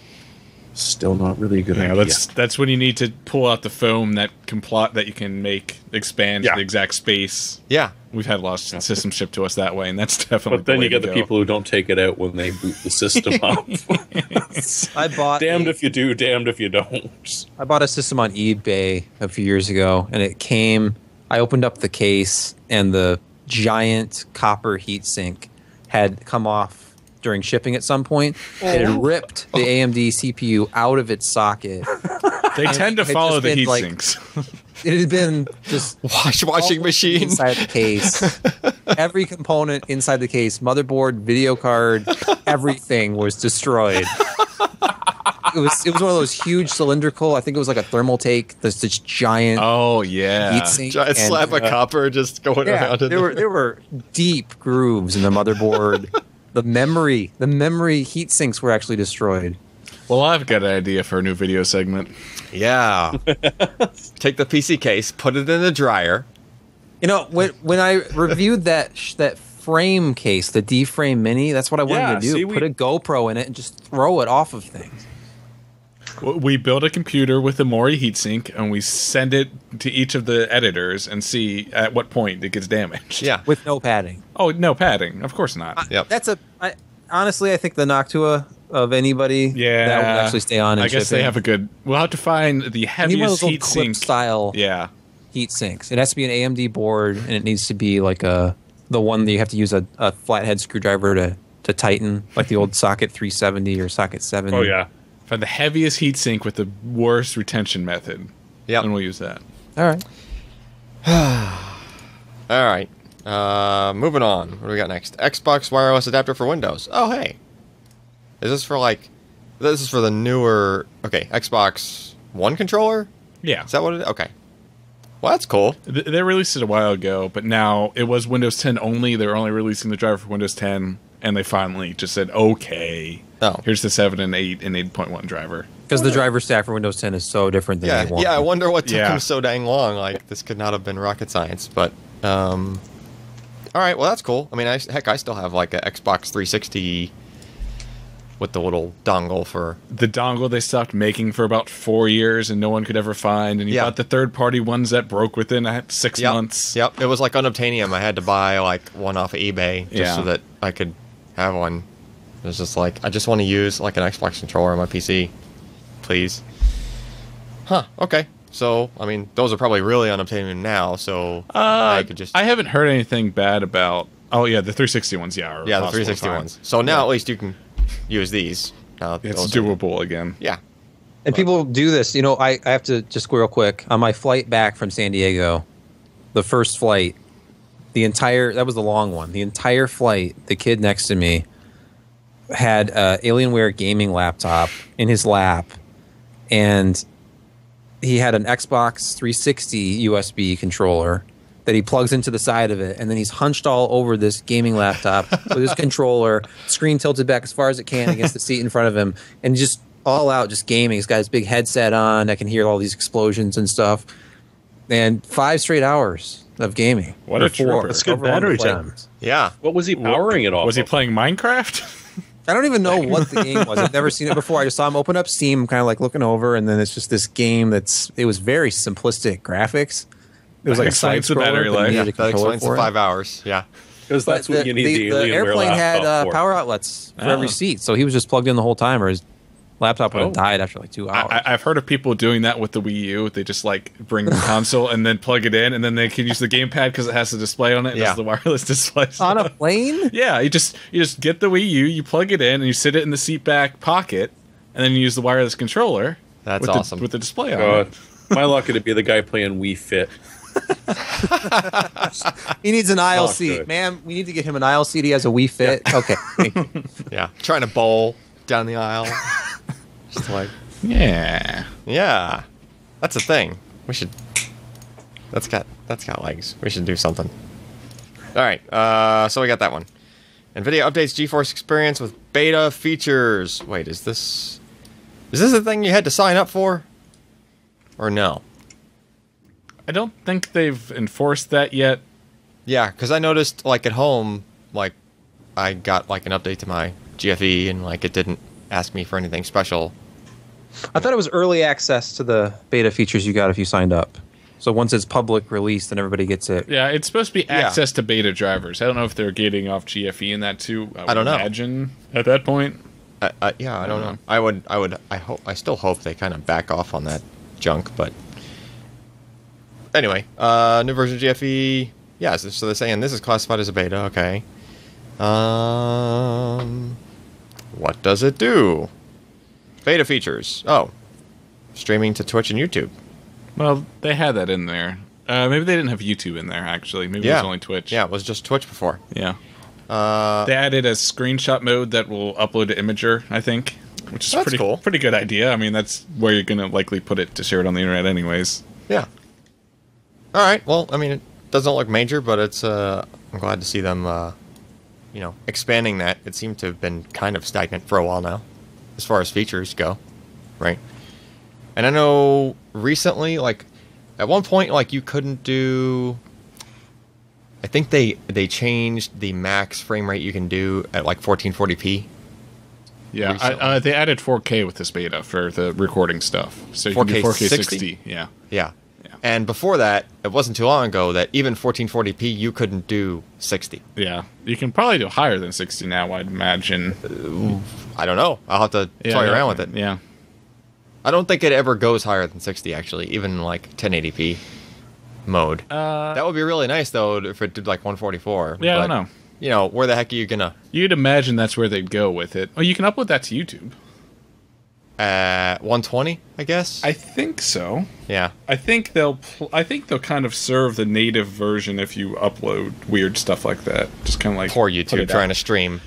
still not really a good idea. That's when you need to pull out the foam that you can make expand to the exact space. Yeah. We've had a lot of systems shipped to us that way, and that's definitely But then the way you get to the go. people who don't take it out when they boot the system up. I bought Damned if you do, damned if you don't. I bought a system on eBay a few years ago, and it came. I opened up the case, and the giant copper heatsink had come off during shipping at some point. It had ripped the AMD CPU out of its socket. They tend to follow the heat like, sinks. It had been just washing machine inside the case. Every component inside the case, motherboard, video card, everything was destroyed. It was one of those huge cylindrical. I think it was like a thermal take. This giant. Oh yeah, heatsink. Giant slab of copper just going around. There were deep grooves in the motherboard. The memory heat sinks were actually destroyed. Well, I've got an idea for a new video segment. Yeah. Take the PC case, put it in the dryer. You know, when I reviewed that frame case, the D-Frame Mini, that's what I wanted to do. Put a GoPro in it and just throw it off of things. We build a computer with a Mori heatsink, and we send it to each of the editors and see at what point it gets damaged. Yeah. With no padding. Oh, no padding. Of course not. Yep. Honestly, I think the Noctua of anybody that would actually stay on. I guess they have a good. We'll have to find the heaviest heatsink style. Yeah. Heat sinks. It has to be an AMD board, and it needs to be like the one that you have to use a flathead screwdriver to tighten, like the old socket 370 or socket 70. Oh yeah. Find the heaviest heatsink with the worst retention method. Yeah, and we'll use that. All right. All right. Moving on. What do we got next? Xbox wireless adapter for Windows. Oh, hey. Is this for this is for the newer, Xbox One controller? Yeah. Is that what it is? Okay. Well, that's cool. They released it a while ago, but now it was Windows 10 only. They're only releasing the driver for Windows 10, and they finally just said, okay, here's the 7 and 8 and 8.1 driver. Because the driver stack for Windows 10 is so different than 8.1. Yeah, I wonder what took them so dang long. Like, this could not have been rocket science, but... all right, well, that's cool. I mean, I still have, like, an Xbox 360 with the little dongle for... The dongle they stopped making for about 4 years and no one could ever find. And you got the third-party ones that broke within 6 months. Yep, it was like unobtainium. I had to buy, like, one off of eBay just so that I could have one. It was just like, I just want to use, like, an Xbox controller on my PC. Please. Huh, okay. So, I mean, those are probably really unobtainium now, so I could just... I haven't heard anything bad about... Oh, yeah, the 360 ones, Yeah, the 360 ones. So now at least you can use these. It's doable again. Yeah. And people do this. You know, I have to just go real quick. On my flight back from San Diego, the first flight, that was the long one. The entire flight, the kid next to me had an Alienware gaming laptop in his lap, and he had an Xbox 360 USB controller that he plugs into the side of it, and then he's hunched all over this gaming laptop with his controller, screen tilted back as far as it can against the seat in front of him, and just all out just gaming. He's got his big headset on. I can hear all these explosions and stuff. And 5 straight hours of gaming. What a trooper. That's good battery time. Yeah. What was he powering it off? Was he of? playing Minecraft? I don't even know what the game was. I've never seen it before. I just saw him open up Steam, kind of like looking over, and then it's just this game it was very simplistic graphics. It was like a side explains the battery scroller. life. Yeah, that explains the 5 hours. Yeah. Because that's what you need the the Alienware airplane had laptop for. power outlets for every seat, so he was just plugged in the whole time, or his laptop would have died after like 2 hours. I've heard of people doing that with the Wii U. They just like bring the console and then plug it in, and then they can use the gamepad because it has a display on it. Yeah. It's the wireless display. On a plane? Yeah, you just get the Wii U, you plug it in, and you sit it in the seat back pocket, and then you use the wireless controller. That's with awesome. with the display on God. it. My luck to be the guy playing Wii Fit. He needs an aisle Oh, seat. good. Man, we need to get him an aisle seat. He has a Wii Fit. Okay. Yeah. Trying to bowl down the aisle. Just like, Yeah. yeah. That's a thing. We should. That's got legs. We should do something. All right. So we got that one. NVIDIA updates GeForce experience with beta features. Wait, is this a thing you had to sign up for? Or no? I don't think they've enforced that yet. Yeah, because I noticed, like, at home, like, I got, like, an update to my GFE, and, like, it didn't ask me for anything special. I thought it was early access to the beta features you got if you signed up. So once it's public release, then everybody gets it. Yeah, it's supposed to be access to beta drivers. I don't know if they're gating off GFE in that too. I don't know. Imagine at that point. Yeah, I don't know. I still hope they kind of back off on that junk, but anyway, new version of GFE. Yeah, so they're saying this is classified as a beta. Okay. What does it do? Beta features. Oh, streaming to Twitch and YouTube. Well, they had that in there. Maybe they didn't have YouTube in there, actually. Maybe it was only Twitch. Yeah, it was just Twitch before. Yeah. They added a screenshot mode that will upload to Imager, I think, which is That's cool. Pretty good idea. I mean, that's where you're going to likely put it to share it on the internet anyways. Yeah. All right. Well, I mean, it doesn't look major, but it's. I'm glad to see them, expanding that. It seemed to have been kind of stagnant for a while now, as far as features go, right? And I know recently, like, at one point, like, you couldn't do. I think they changed the max frame rate you can do at like 1440p. Yeah, Recently. they added 4K with this beta for the recording stuff, so you can do 4K 60. Yeah. Yeah. And before that, it wasn't too long ago that even 1440p you couldn't do 60. Yeah, you can probably do higher than 60 now, I'd imagine. I don't know. I'll have to toy around with it. Yeah. I don't think it ever goes higher than 60, actually, even like 1080p mode. That would be really nice, though, if it did like 144. Yeah, but, I don't know. You know, where the heck are you gonna? You'd imagine that's where they'd go with it. Oh, you can upload that to YouTube. 120, I guess. I think so. Yeah. I think they'll kind of serve the native version if you upload weird stuff like that. Just kind of like Poor put YouTube it trying out. to stream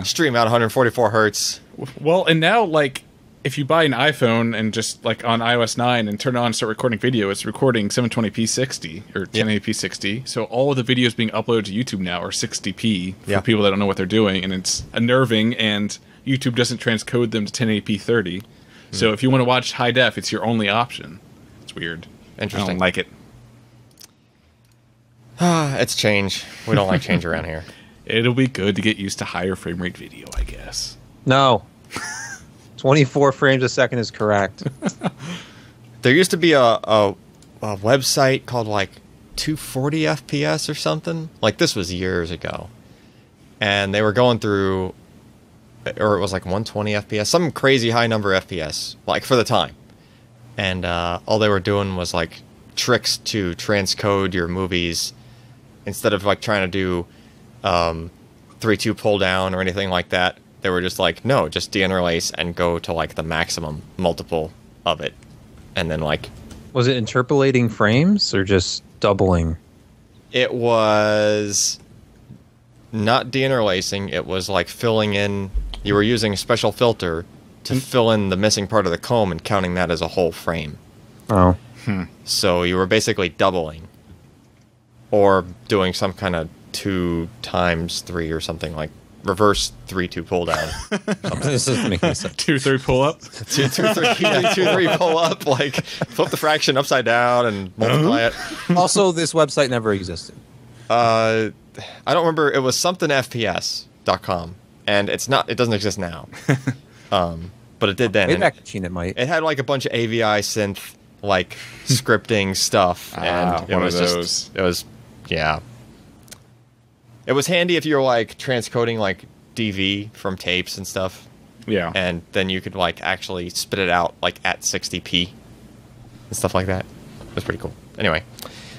stream out 144 hertz. Well, and now like if you buy an iPhone and just like on iOS 9 and turn it on and start recording video, it's recording 720p 60 or 1080p 60. So all of the videos being uploaded to YouTube now are 60p for people that don't know what they're doing, and it's unnerving, and YouTube doesn't transcode them to 1080p 30. So if you want to watch high def, it's your only option. It's weird. Interesting. I don't like it. It's change. We don't like change around here. It'll be good to get used to higher frame rate video, I guess. No. 24 frames a second is correct. There used to be a website called like 240 FPS or something. Like this was years ago. And they were going through, or it was like 120 FPS, some crazy high number FPS, like for the time. And all they were doing was like tricks to transcode your movies instead of like trying to do 3.2 pull down or anything like that. They were just like, no, just deinterlace and go to like the maximum multiple of it. And then like... Was it interpolating frames or just doubling? It was not deinterlacing. It was like filling in... You were using a special filter to fill in the missing part of the comb and counting that as a whole frame. Oh. So you were basically doubling. Or doing some kind of 2 times 3 or something like reverse 3-2 pull down. This doesn't make any sense. 2-3 pull up. 2-3 pull up. Like flip the fraction upside down and multiply it. Also, this website never existed. I don't remember. It was something FPS.com, and it's not. It doesn't exist now. But it did then. Wayback Machine, it might. It had like a bunch of AVI synth like scripting stuff, and it was just. It was, yeah. It was handy if you were like transcoding like DV from tapes and stuff. Yeah. And then you could like actually spit it out like at 60p and stuff like that. It was pretty cool. Anyway,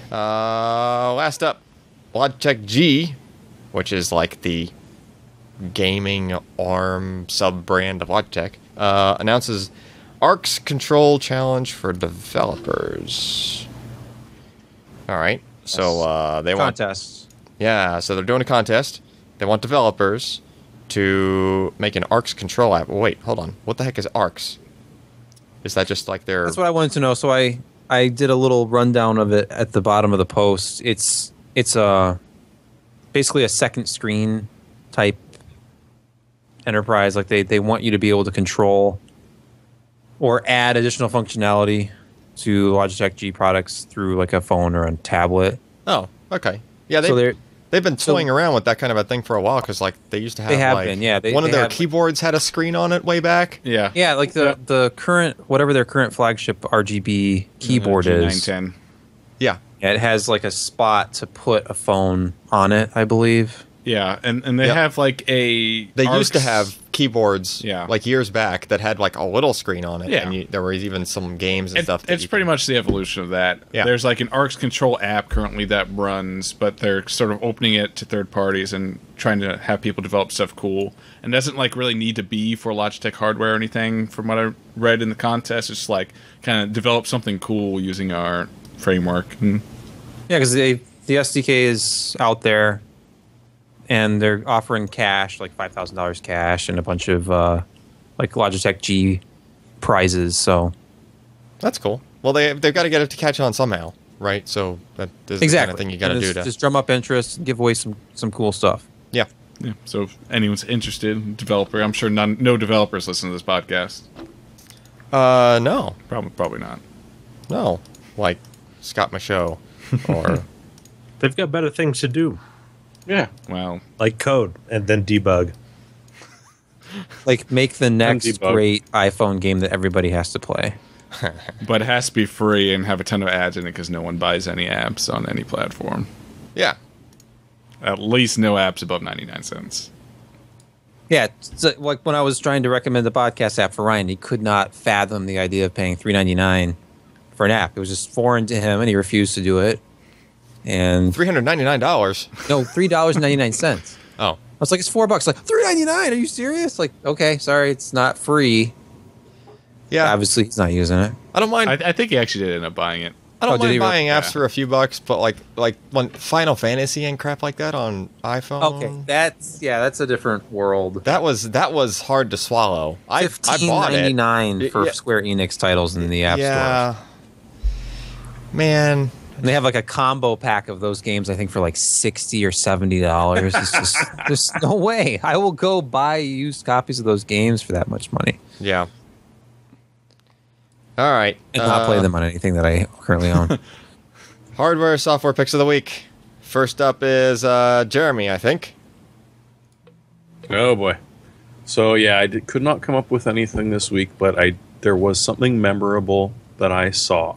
last up, Logitech G, which is like the gaming ARM sub-brand of Logitech, announces ARC's control challenge for developers. All right. So they want contests. Yeah, so they're doing a contest. They want developers to make an ARC's control app. Wait, hold on. What the heck is ARC's? Is that just like their... That's what I wanted to know. So I did a little rundown of it at the bottom of the post. It's basically a second screen type enterprise. Like they want you to be able to control or add additional functionality to Logitech G products through like a phone or a tablet. Oh, okay. Yeah, So they've been toying around with that kind of a thing for a while because like they used to have, They have like, been, yeah. one of they their had, keyboards had a screen on it way back. Yeah. Yeah, like the current, whatever their current flagship RGB keyboard is. G910. Yeah. Yeah, it has like a spot to put a phone on it, I believe. Yeah, and they Yep. have like a... They used to ARC's have keyboards like years back that had like a little screen on it. Yeah. And there were even some games and stuff. It's pretty much the evolution of that. Yeah. There's like an ARC's control app currently that runs, but they're sort of opening it to third parties and trying to have people develop stuff cool. And doesn't like really need to be for Logitech hardware or anything. From what I read in the contest, it's like kind of develop something cool using our framework. And Yeah, because the SDK is out there, and they're offering cash, like $5,000 cash, and a bunch of like Logitech G prizes. So That's cool. Well, they've got to get it to catch on somehow, right? So that is the kind of thing you got to do to... just drum up interest, and give away some cool stuff. Yeah. yeah, so if anyone's interested, developer, I'm sure no developers listen to this podcast. No. Probably not. No. Like Scott Michaud or... They've got better things to do, Yeah. Well, like code and then debug. Like make the next debug. great iPhone game that everybody has to play. but it has to be free and have a ton of ads in it because no one buys any apps on any platform. Yeah. At least no apps above 99 cents. Yeah, so like when I was trying to recommend the podcast app for Ryan, he could not fathom the idea of paying $3.99 for an app. It was just foreign to him, and he refused to do it. And $399. no, $3.99. Oh. I was like, it's $4. Like $3.99? Are you serious? Like, okay, sorry, it's not free. Yeah. Obviously, he's not using it. I don't mind. I think he actually did end up buying it. I don't Oh, did mind he really? buying apps Yeah. for a few bucks, but like when Final Fantasy and crap like that on iPhone. Okay, that's a different world. That was hard to swallow. I bought it. $15.99 for Yeah. Square Enix titles in the App Yeah. Store. Man. And they have like a combo pack of those games, I think, for like $60 or $70. It's just, there's no way. I will go buy used copies of those games for that much money Yeah. All right. and not play them on anything that I currently own. Hardware software picks of the week. First up is Jeremy, I think. Oh boy. So yeah, could not come up with anything this week, but there was something memorable that I saw.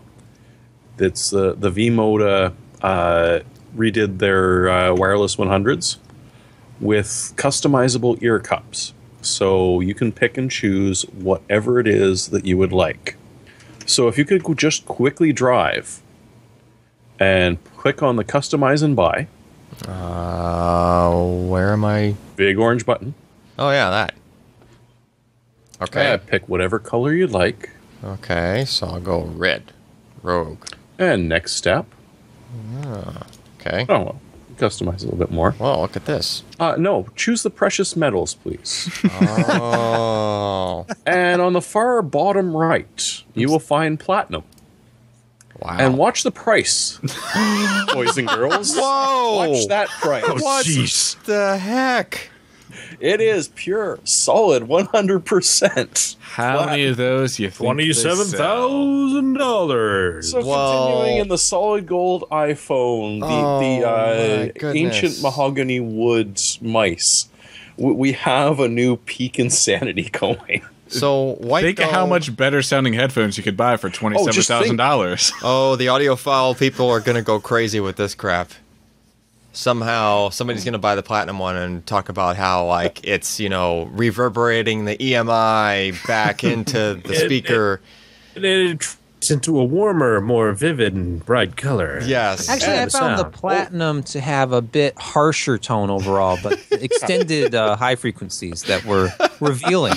It's the V-Moda redid their wireless 100s with customizable ear cups. So you can pick and choose whatever it is that you would like. So if you could just quickly drive and click on the customize and buy, Where am I? big orange button, Oh yeah, that. Okay. pick whatever color you'd like, Okay, so I'll go red. Rogue. and next step, Okay. oh well, customize a little bit more. Well, look at this. No, choose the precious metals, please. Oh. And on the far bottom right, you will find platinum. Wow. And watch the price, boys and girls. Whoa! Watch that price. What jeez. the heck? It is pure, solid, 100%. How many of those you think they sell? $27,000. So Well- continuing in the solid gold iPhone, my the goodness. ancient mahogany woods mice, we have a new peak insanity going. So white Think of how gold- much better sounding headphones you could buy for $27,000. Oh, the audiophile people are gonna go crazy with this crap. Somehow, somebody's gonna buy the platinum one and talk about how like it's reverberating the EMI back into the speaker. It turns into a warmer, more vivid and bright color. Yes. Actually, I And found the sound. platinum to have a bit harsher tone overall, but extended high frequencies that were revealing.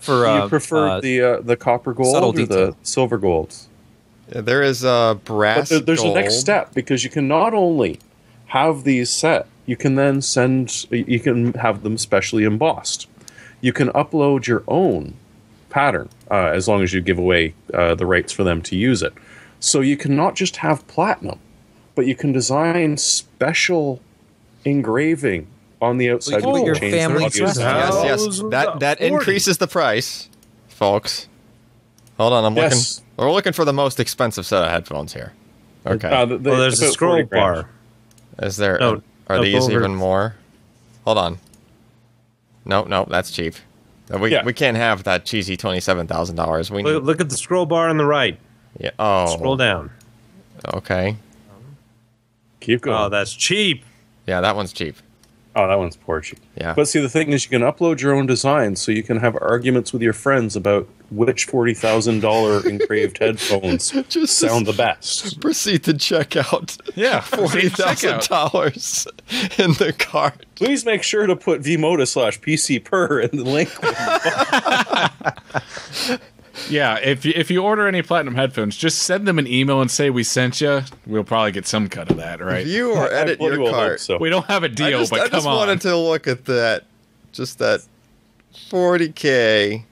For You prefer the copper gold subtle or detail. the silver golds? There is a brass. But there's a next gold. step, because you can not only have these set, you can then you can have them specially embossed. You can upload your own pattern, as long as you give away the rights for them to use it. So you can not just have platinum, but you can design special engraving on the outside. can put your change their family audio crest sound. on it. Yes. That 40. increases the price, folks. Hold on, I'm Yes. looking. We're looking for the most expensive set of headphones here. Okay. Well, There's a scroll bar. Is there? No, are up these over. even more? Hold on. No, that's cheap. We Yeah. we can't have that cheesy $27,000. We need. Look at the scroll bar on the right. Yeah. Oh. Scroll down. Okay. Keep going. Oh, that's cheap. Yeah, that one's cheap. Oh, that one's poor cheap. Yeah. But see, the thing is, you can upload your own designs, so you can have arguments with your friends about which $40,000 engraved headphones Just sound the best. Proceed to check out. Yeah, $40,000 in the cart. Please make sure to put vmoda/PCPer in the link. Yeah, if you order any platinum headphones, just send them an email and say we sent you. We'll probably get some cut of that, right? View or edit I your will hope cart. so. We don't have a deal, I just but come on. wanted to look at that. Just that 40K.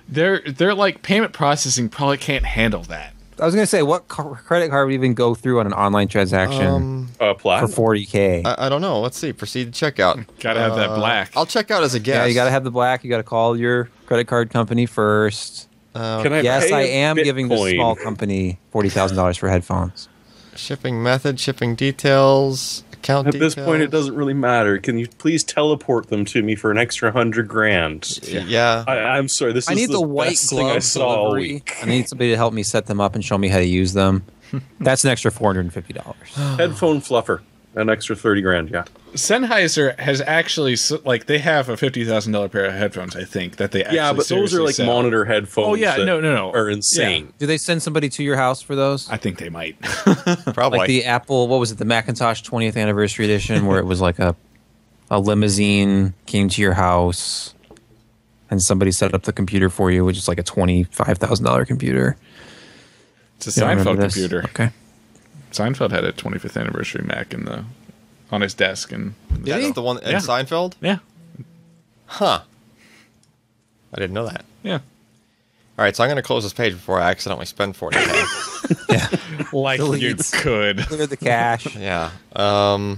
They're like payment processing probably can't handle that. I was going to say, what credit card would even go through on an online transaction for Platinum. 40K? I don't know. Let's see. Proceed to checkout. Gotta have that black. I'll check out as a guest. Yeah, you got to have the black. You got to call your credit card company first. Can I Yes, pay I in am giving this Bitcoin? small company $40,000 for headphones. Shipping method, shipping details, account At details. this point, it doesn't really matter. Can you please teleport them to me for an extra $100,000? Yeah. I'm sorry. This I is need the white best thing I glove saw all delivery. week. I need somebody to help me set them up and show me how to use them. That's an extra $450. Headphone fluffer, an extra $30,000. Yeah. Sennheiser has actually they have a $50,000 pair of headphones, I think, that they actually Yeah, but those are like sell. monitor headphones. Oh, yeah, that no. are insane. Do they send somebody to your house for those? I think they might. Probably. Like the Apple, what was it, the Macintosh 20th anniversary edition, where it was like a limousine came to your house and somebody set up the computer for you, which is like a $25,000 computer. It's a You don't remember Seinfeld this? computer. Okay. Seinfeld had a 25th anniversary Mac on his desk, and That's the one in Yeah. Seinfeld? yeah, Huh. I didn't know that. yeah, All right, so I'm going to close this page before I accidentally spend 40K. like you Deletes. could. Clear the cache. Yeah. All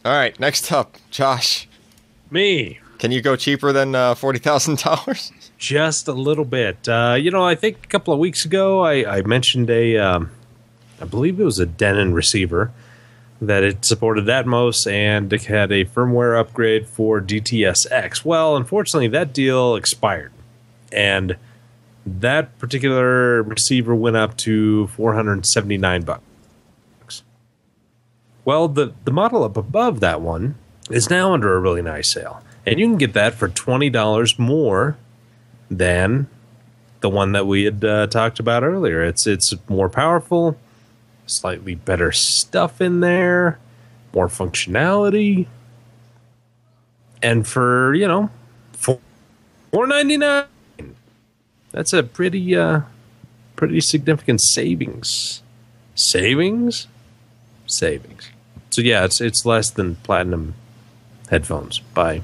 right, next up, Josh. Me. Can you go cheaper than $40,000? Just a little bit. I think a couple of weeks ago I mentioned I believe it was a Denon receiver, that it supported Atmos and it had a firmware upgrade for DTS:X. Well, unfortunately, that deal expired. And that particular receiver went up to $479. Well, the model up above that one is now under a really nice sale. And you can get that for $20 more than the one that we had talked about earlier. It's more powerful, slightly better stuff in there, more functionality, and for $499, that's a pretty significant savings. Savings. So yeah, it's less than platinum headphones by.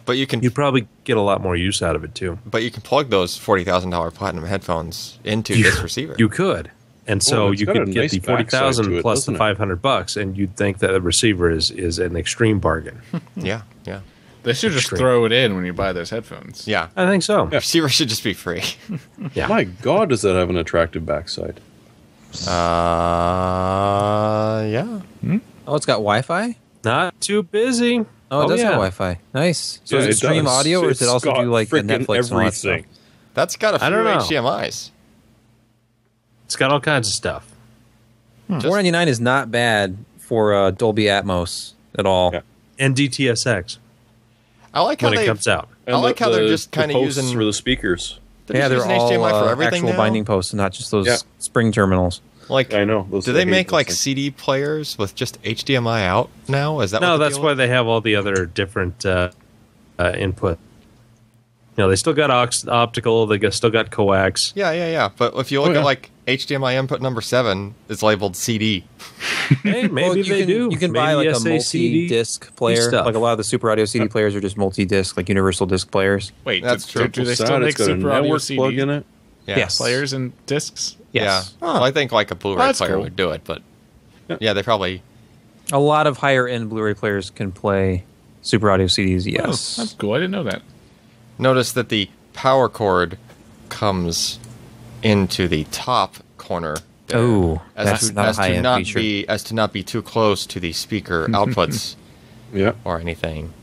But you can You probably get a lot more use out of it too. plug those $40,000 platinum headphones into this receiver. You could. And so it's you got could a get nice the backside 40,000 to it, plus the doesn't it? $500, and you'd think that the receiver is an extreme bargain. Yeah, yeah, They should just Extreme. throw it in when you buy those headphones. yeah. I think so. Receiver should just be free. Yeah. My God, does that have an attractive backside? Yeah. Oh, it's got Wi-Fi. Not too busy. Oh, it does have yeah. Wi-Fi. Nice. So Yeah, does it stream does. audio, or does it It's also got do like the frickin' Netflix and all that stuff? everything. That's got a I few don't know. HDMI's. It's got all kinds of stuff. $4.99 is not bad for Dolby Atmos at all. Yeah. And DTSX I like how when it they. comes out. I like how they're just the kinda posts using- for the speakers. Yeah, they're using all HDMI for everything actual now? binding posts, and not just those Yeah. spring terminals. Like, I know. do they make like CD players with just HDMI out now? Is that No, what the that's deal why is? they have all the other different input. You know, they still got optical. Still got coax. Yeah. But if you look yeah. at like HDMI input number 7, it's labeled CD. Hey, maybe Well, you they can, do. You can Maybe buy like a SACD multi-disc player. stuff. Like a lot of the Super Audio CD players are just multi-disc, like universal disc players. Wait, That's do, true. do they still Sad, make it's got a Super Audio network CD plug in it. Yeah. Yes. players and discs? Yes. Yeah. Well, I think like a Blu-ray That's player cool. would do it, but yeah, they probably. A lot of higher-end Blu-ray players can play Super Audio CDs. Oh, Yes. that's cool. I didn't know that. Notice that the power cord comes into the top corner. there, Oh, that's not a high-end feature. as to not be too close to the speaker outputs Yeah. or anything.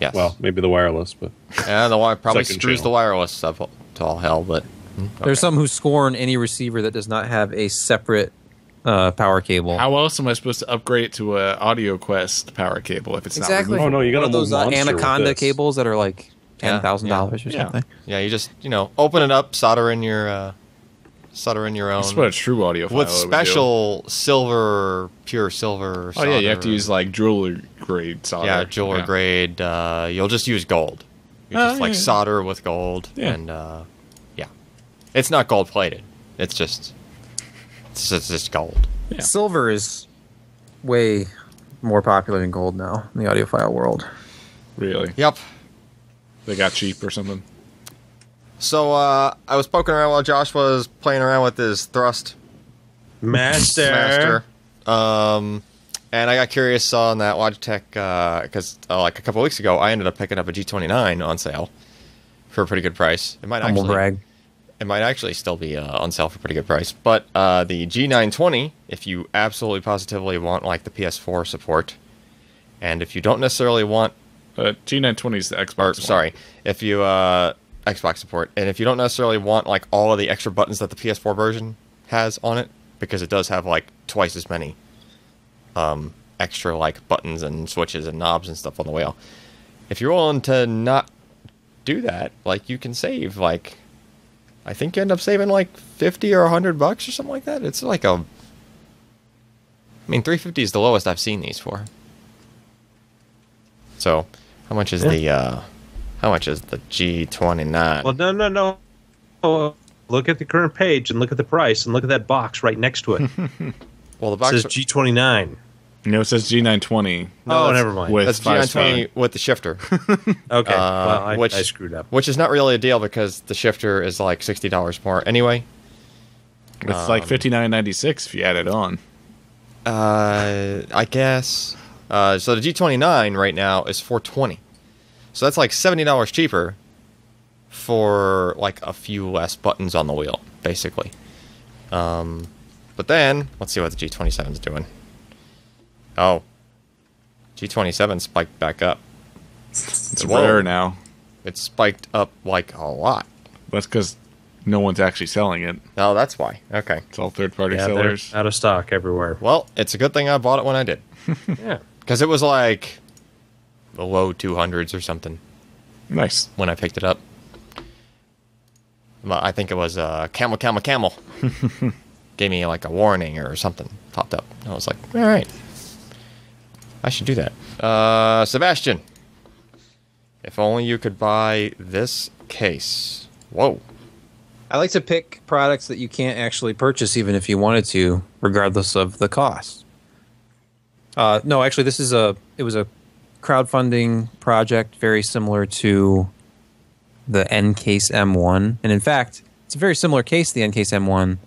Yes. Well, maybe the wireless, but yeah, the wire probably Second screws channel. the wireless up to all hell, but There's some who scorn any receiver that does not have a separate power cable. How else am I supposed to upgrade it to a Audio Quest power cable if it's Exactly. not removable? Oh, no, you got One of a those little monster with Anaconda this. cables that are like $10,000 or Yeah. something. yeah, you just open it up, solder in your own That's what a true audio with would do. special silver, pure silver. Oh yeah, you have to solder. use like jeweler grade solder. Yeah, jeweler grade. You'll just use gold. You just like yeah. solder with gold, Yeah. and yeah, it's not gold plated. It's just gold. Yeah. Silver is way more popular than gold now in the audiophile world. Really? Yep. They got cheap or something? So I was poking around while Josh was playing around with his Master. And I got curious on that Logitech because like a couple weeks ago, I ended up picking up a G29 on sale for a pretty good price. It might Humble actually brag. It might actually still be on sale for a pretty good price. But the G920, if you absolutely positively want like the PS4 support, and if you don't necessarily want, G920 is the Xbox. or one. sorry, if you Xbox support, and if you don't necessarily want like all of the extra buttons that the PS4 version has on it, because it does have like twice as many extra like buttons and switches and knobs and stuff on the wheel. If you're willing to not do that, like you can save like, I think you end up saving like $50 or $100 or something like that. It's like I mean, $350 is the lowest I've seen these for. So, how much is the G29? Well, no. Oh, look at the current page and look at the price and look at that box right next to it. It Well, the box says G29. No, it says G920. Oh, that's- never mind. With that's five G920 with the shifter, Okay, well, I which screwed up. Which is not really a deal because the shifter is like $60 more anyway. It's like $59.96 if you add it on. I guess. So the G29 right now is $420. So that's like $70 cheaper for like a few less buttons on the wheel, basically. But then, let's see what the G27 is doing. Oh. G27 spiked back up. It's Whoa. rare now. It spiked up like a lot. That's because no one's actually selling it. Oh, that's why. Okay. It's all third-party Yeah, they're sellers. out of stock everywhere. Well, it's a good thing I bought it when I did. Yeah. Because it was like the low 200s or something Nice. when I picked it up. Well, I think it was camel. Gave me like a warning or something popped up. I was like, all right, I should do that. Sebastian, if only you could buy this case. Whoa. I like to pick products that you can't actually purchase even if you wanted to, regardless of the cost. No, actually, it was a crowdfunding project very similar to the N-Case M1. And in fact, it's a very similar case to the N-Case M1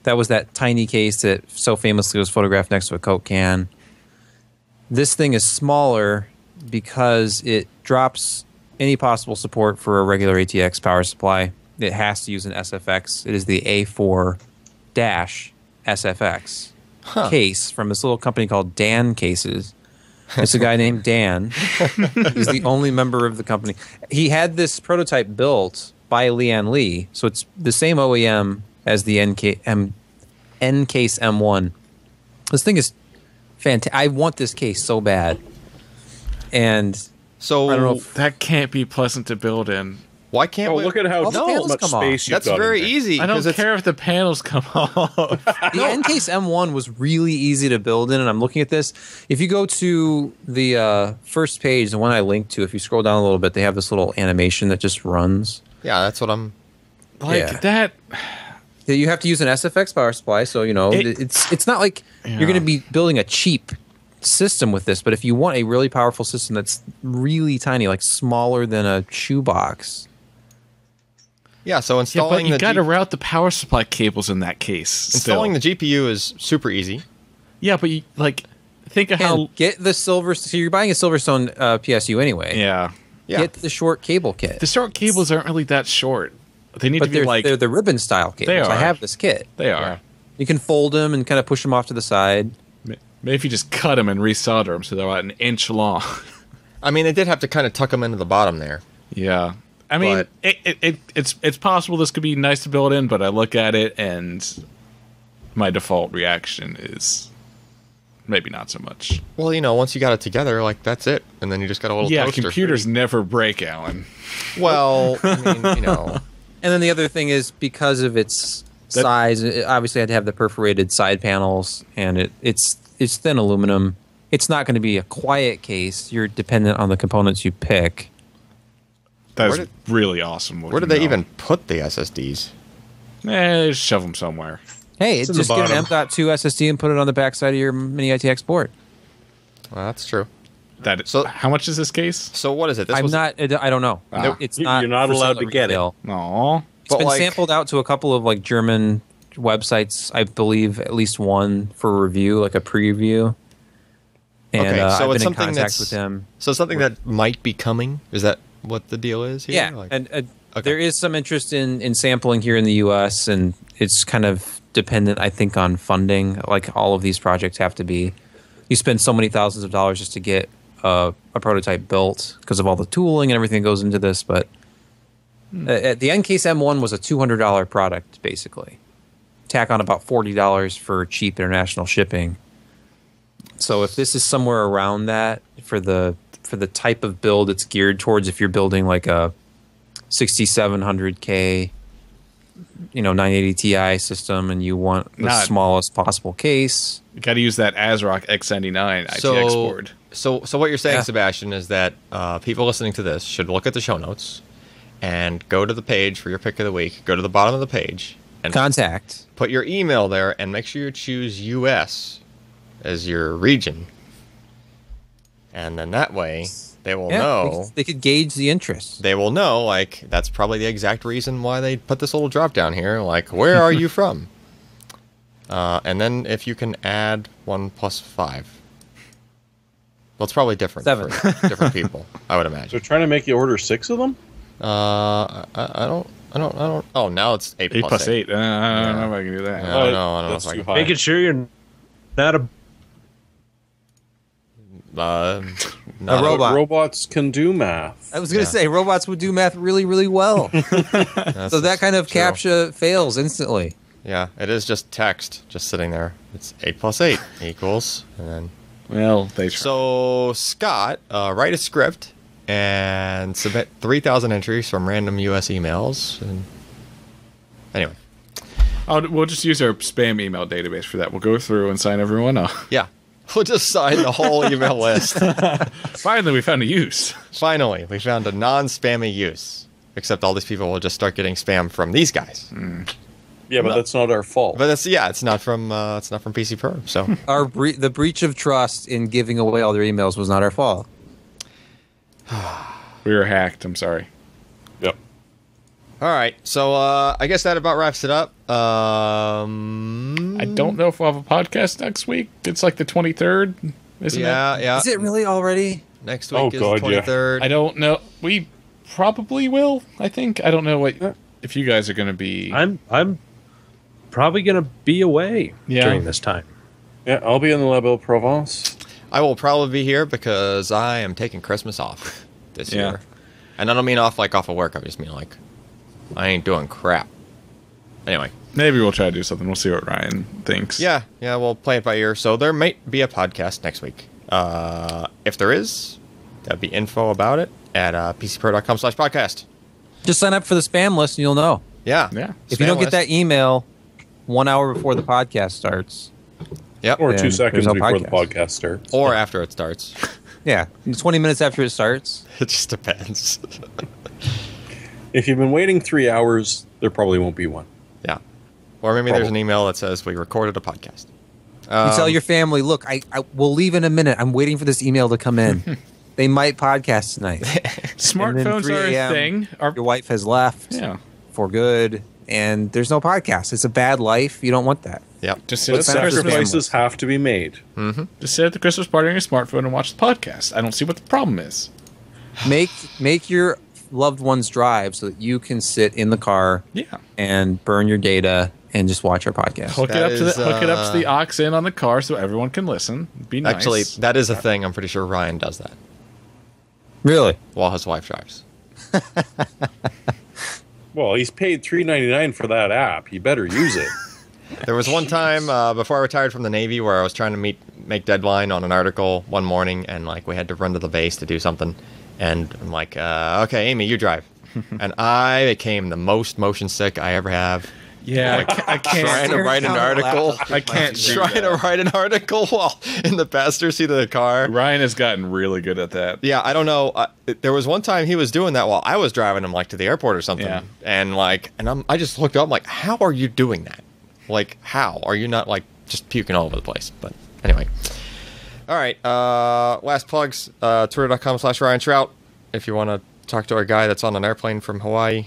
That was that tiny case that so famously was photographed next to a Coke can. This thing is smaller because it drops any possible support for a regular ATX power supply. It has to use an SFX. It is the A4-SFX case from this little company called Dan Cases. It's a guy named Dan. He's the only member of the company. He had this prototype built by Lian Li, so it's the same OEM as the N-Case M1. This thing is fantastic. I want this case so bad. And So I don't know if That can't be pleasant to build in. why can't Oh, we? look at how All the panels much come off. space you've That's got in very there. easy. I don't 'cause it's- care if the panels come off. the N-Case M1 was really easy to build in, and I'm looking at this. If you go to the first page, the one I linked to, if you scroll down a little bit, they have this little animation that just runs. Yeah, that's what I'm. Like Yeah. You have to use an SFX power supply, so it's not like you're going to be building a cheap system with this. But if you want a really powerful system that's really tiny, like smaller than a shoebox, Yeah, so Yeah, but installing you the got to route the power supply cables in that case. installing still. the GPU is super easy. Yeah, but you, think of how. and get the silver. So you're buying a Silverstone PSU anyway. Yeah, Yeah, Get the short cable kit. the short cables aren't really that short. They need But to be they're the ribbon style cables. They I are. have this kit. They are. You can fold them and kind of push them off to the side. Maybe if you just cut them and resolder them so they're about an inch long. I mean, they did have to kind of tuck them into the bottom there. Yeah. I mean, But- it's possible this could be nice to build in, but I look at it and my default reaction is maybe not so much. Well, once you got it together, like that's it, and then you just got a little Yeah, toaster. computers never break, Alan. Well, I mean, And then the other thing is because of its size, it obviously had to have the perforated side panels, and it's thin aluminum. It's not going to be a quiet case. You're dependent on the components you pick. That's Where really awesome. where did they even put the SSDs? They just shove them somewhere. Hey, It's in just the get an bottom. M.2 SSD and put it on the backside of your mini ITX board. Well, that's true. So, how much is this case? So what is it? This I don't know. Ah. It's You're not. not for allowed sale to get it. retail. No. It's But, been like- sampled out to a couple of like German websites, I believe, at least one for review, like a preview. And Okay, so I've it's been in something contact that's- with them. So something that might be coming. Is that what the deal is here? Yeah, Like- and Okay. there is some interest in sampling here in the U.S., and it's kind of dependent, I think, on funding. Like all of these projects have to be. You spend so many thousands of dollars just to get a prototype built because of all the tooling and everything that goes into this. But the N-Case M1 was a $200 product, basically. Tack on about $40 for cheap international shipping. So if this is somewhere around that for the type of build it's geared towards, if you're building like a 6700K 980 Ti system and you want the Not- smallest possible case, You got to use that ASRock X99 ITX board. So what you're saying, Yeah. Sebastian, is that people listening to this should look at the show notes and go to the page for your pick of the week. Go to the bottom of the page and contact. put your email there, and make sure you choose U.S. as your region. And then that way, they will know. They could gauge the interest. They will know, like, that's probably the exact reason why they put this little drop down here. Like, where are you from? And then if you can add 1 + 5. Well, it's probably different 7. for different people, I would So imagine. they're trying to make you order 6 of them? I don't. Oh, now it's 8 8 plus plus 8. I don't know if I can do that. Yeah. I don't know That's if I too can- high. Making sure you're not a Not A robot. Robots can do math. I was going Yeah. to say robots would do math really, really well. That's So that kind of true. CAPTCHA fails instantly. Yeah, it is just text, just sitting there. It's 8 + 8 equals, and then. Well, they try. So Scott, write a script and submit 3,000 entries from random U.S. emails. And anyway, We'll just use our spam email database for that. We'll go through and sign everyone up. yeah, we'll just sign the whole email list. Finally, we found a use. Finally, we found a non-spammy use. Except all these people will just start getting spam from these guys. Yeah, but that's not our fault. But it's not from PC Perm. So The breach of trust in giving away all their emails was not our fault. We were hacked. I'm sorry. Yep. all right, so I guess that about wraps it up. I don't know if we'll have a podcast next week. It's like the 23rd, isn't it? Yeah. Is it really already? Next week Oh, is God, the yeah. 23rd. I don't know. We probably will, I think. I don't know if you guys are going to be... I'm probably going to be away Yeah. during this time. Yeah, I'll be in the La Belle Provence. I will probably be here because I am taking Christmas off this Yeah. year. And I don't mean off of work. I just mean like I ain't doing crap. Anyway. Maybe we'll try to do something. We'll see what Ryan thinks. Yeah, we'll play it by ear. So there might be a podcast next week. If there is, there'll be info about it at pcpro.com/podcast. Just sign up for the spam list and you'll know. Yeah. Yeah. If you don't get that email 1 hour before the podcast starts, Yep. Or And 2 there's seconds no before the podcast. podcast starts. Or after it starts. yeah, 20 minutes after it starts. It just depends. If you've been waiting 3 hours, there probably won't be one. Yeah. Or maybe there's an Probably. email that says we recorded a podcast. You tell your family, look, I will leave in a minute. I'm waiting for this email to come in. They might podcast tonight. Smartphones 3 are a a.m., thing. Your wife has left Yeah. for good, and there's no podcast. It's a bad life. You don't want that. Yep. Just sit, But at the Christmas, sacrifices have to be made. just sit at the Christmas party on your smartphone and watch the podcast. I don't see what the problem is. Make your loved ones drive so that you can sit in the car Yeah. and burn your data and just watch our podcast. Hook it That up to is, hook it up to the aux in on the car so everyone can listen. Be nice. Actually, that is a thing. I'm pretty sure Ryan does that Really? while his wife drives. Well, he's paid $3.99 for that app. He better use it. There was one time before I retired from the Navy where I was trying to make deadline on an article one morning, and like we had to run to the base to do something, and I'm like, okay, Amy, you drive, and I became the most motion sick I ever have. Yeah, I Trying can't. to write an article. I can't do Trying to that. write an article while in the passenger seat of the car. Ryan has gotten really good at that. Yeah, I don't know. There was one time he was doing that while I was driving him like to the airport or something, Yeah. and I just looked up, I'm like, how are you doing that? Like, how are you not like just puking all over the place? But anyway, all right. Last plugs. Twitter.com/Ryan Trout. If you want to talk to our guy that's on an airplane from Hawaii.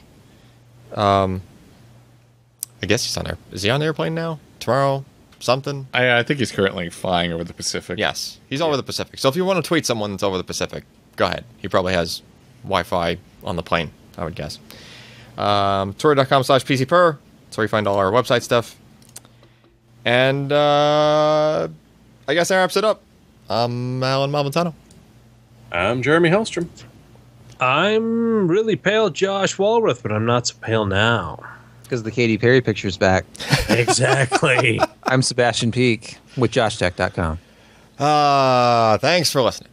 I guess he's on there. Is he on the airplane now? Tomorrow? Something? I think he's currently flying over the Pacific. Yes, he's over the Pacific. So if you want to tweet someone that's over the Pacific, go ahead. He probably has Wi-Fi on the plane, I would guess. Twitter.com/PCPer. That's where you find all our website stuff. And I guess that wraps it up. I'm Alan Malventano. I'm Jeremy Hellstrom. I'm really pale Josh Walrath, but I'm not so pale now. Because the Katy Perry picture's back. Exactly. I'm Sebastian Peak with JoshTech.com. Thanks for listening.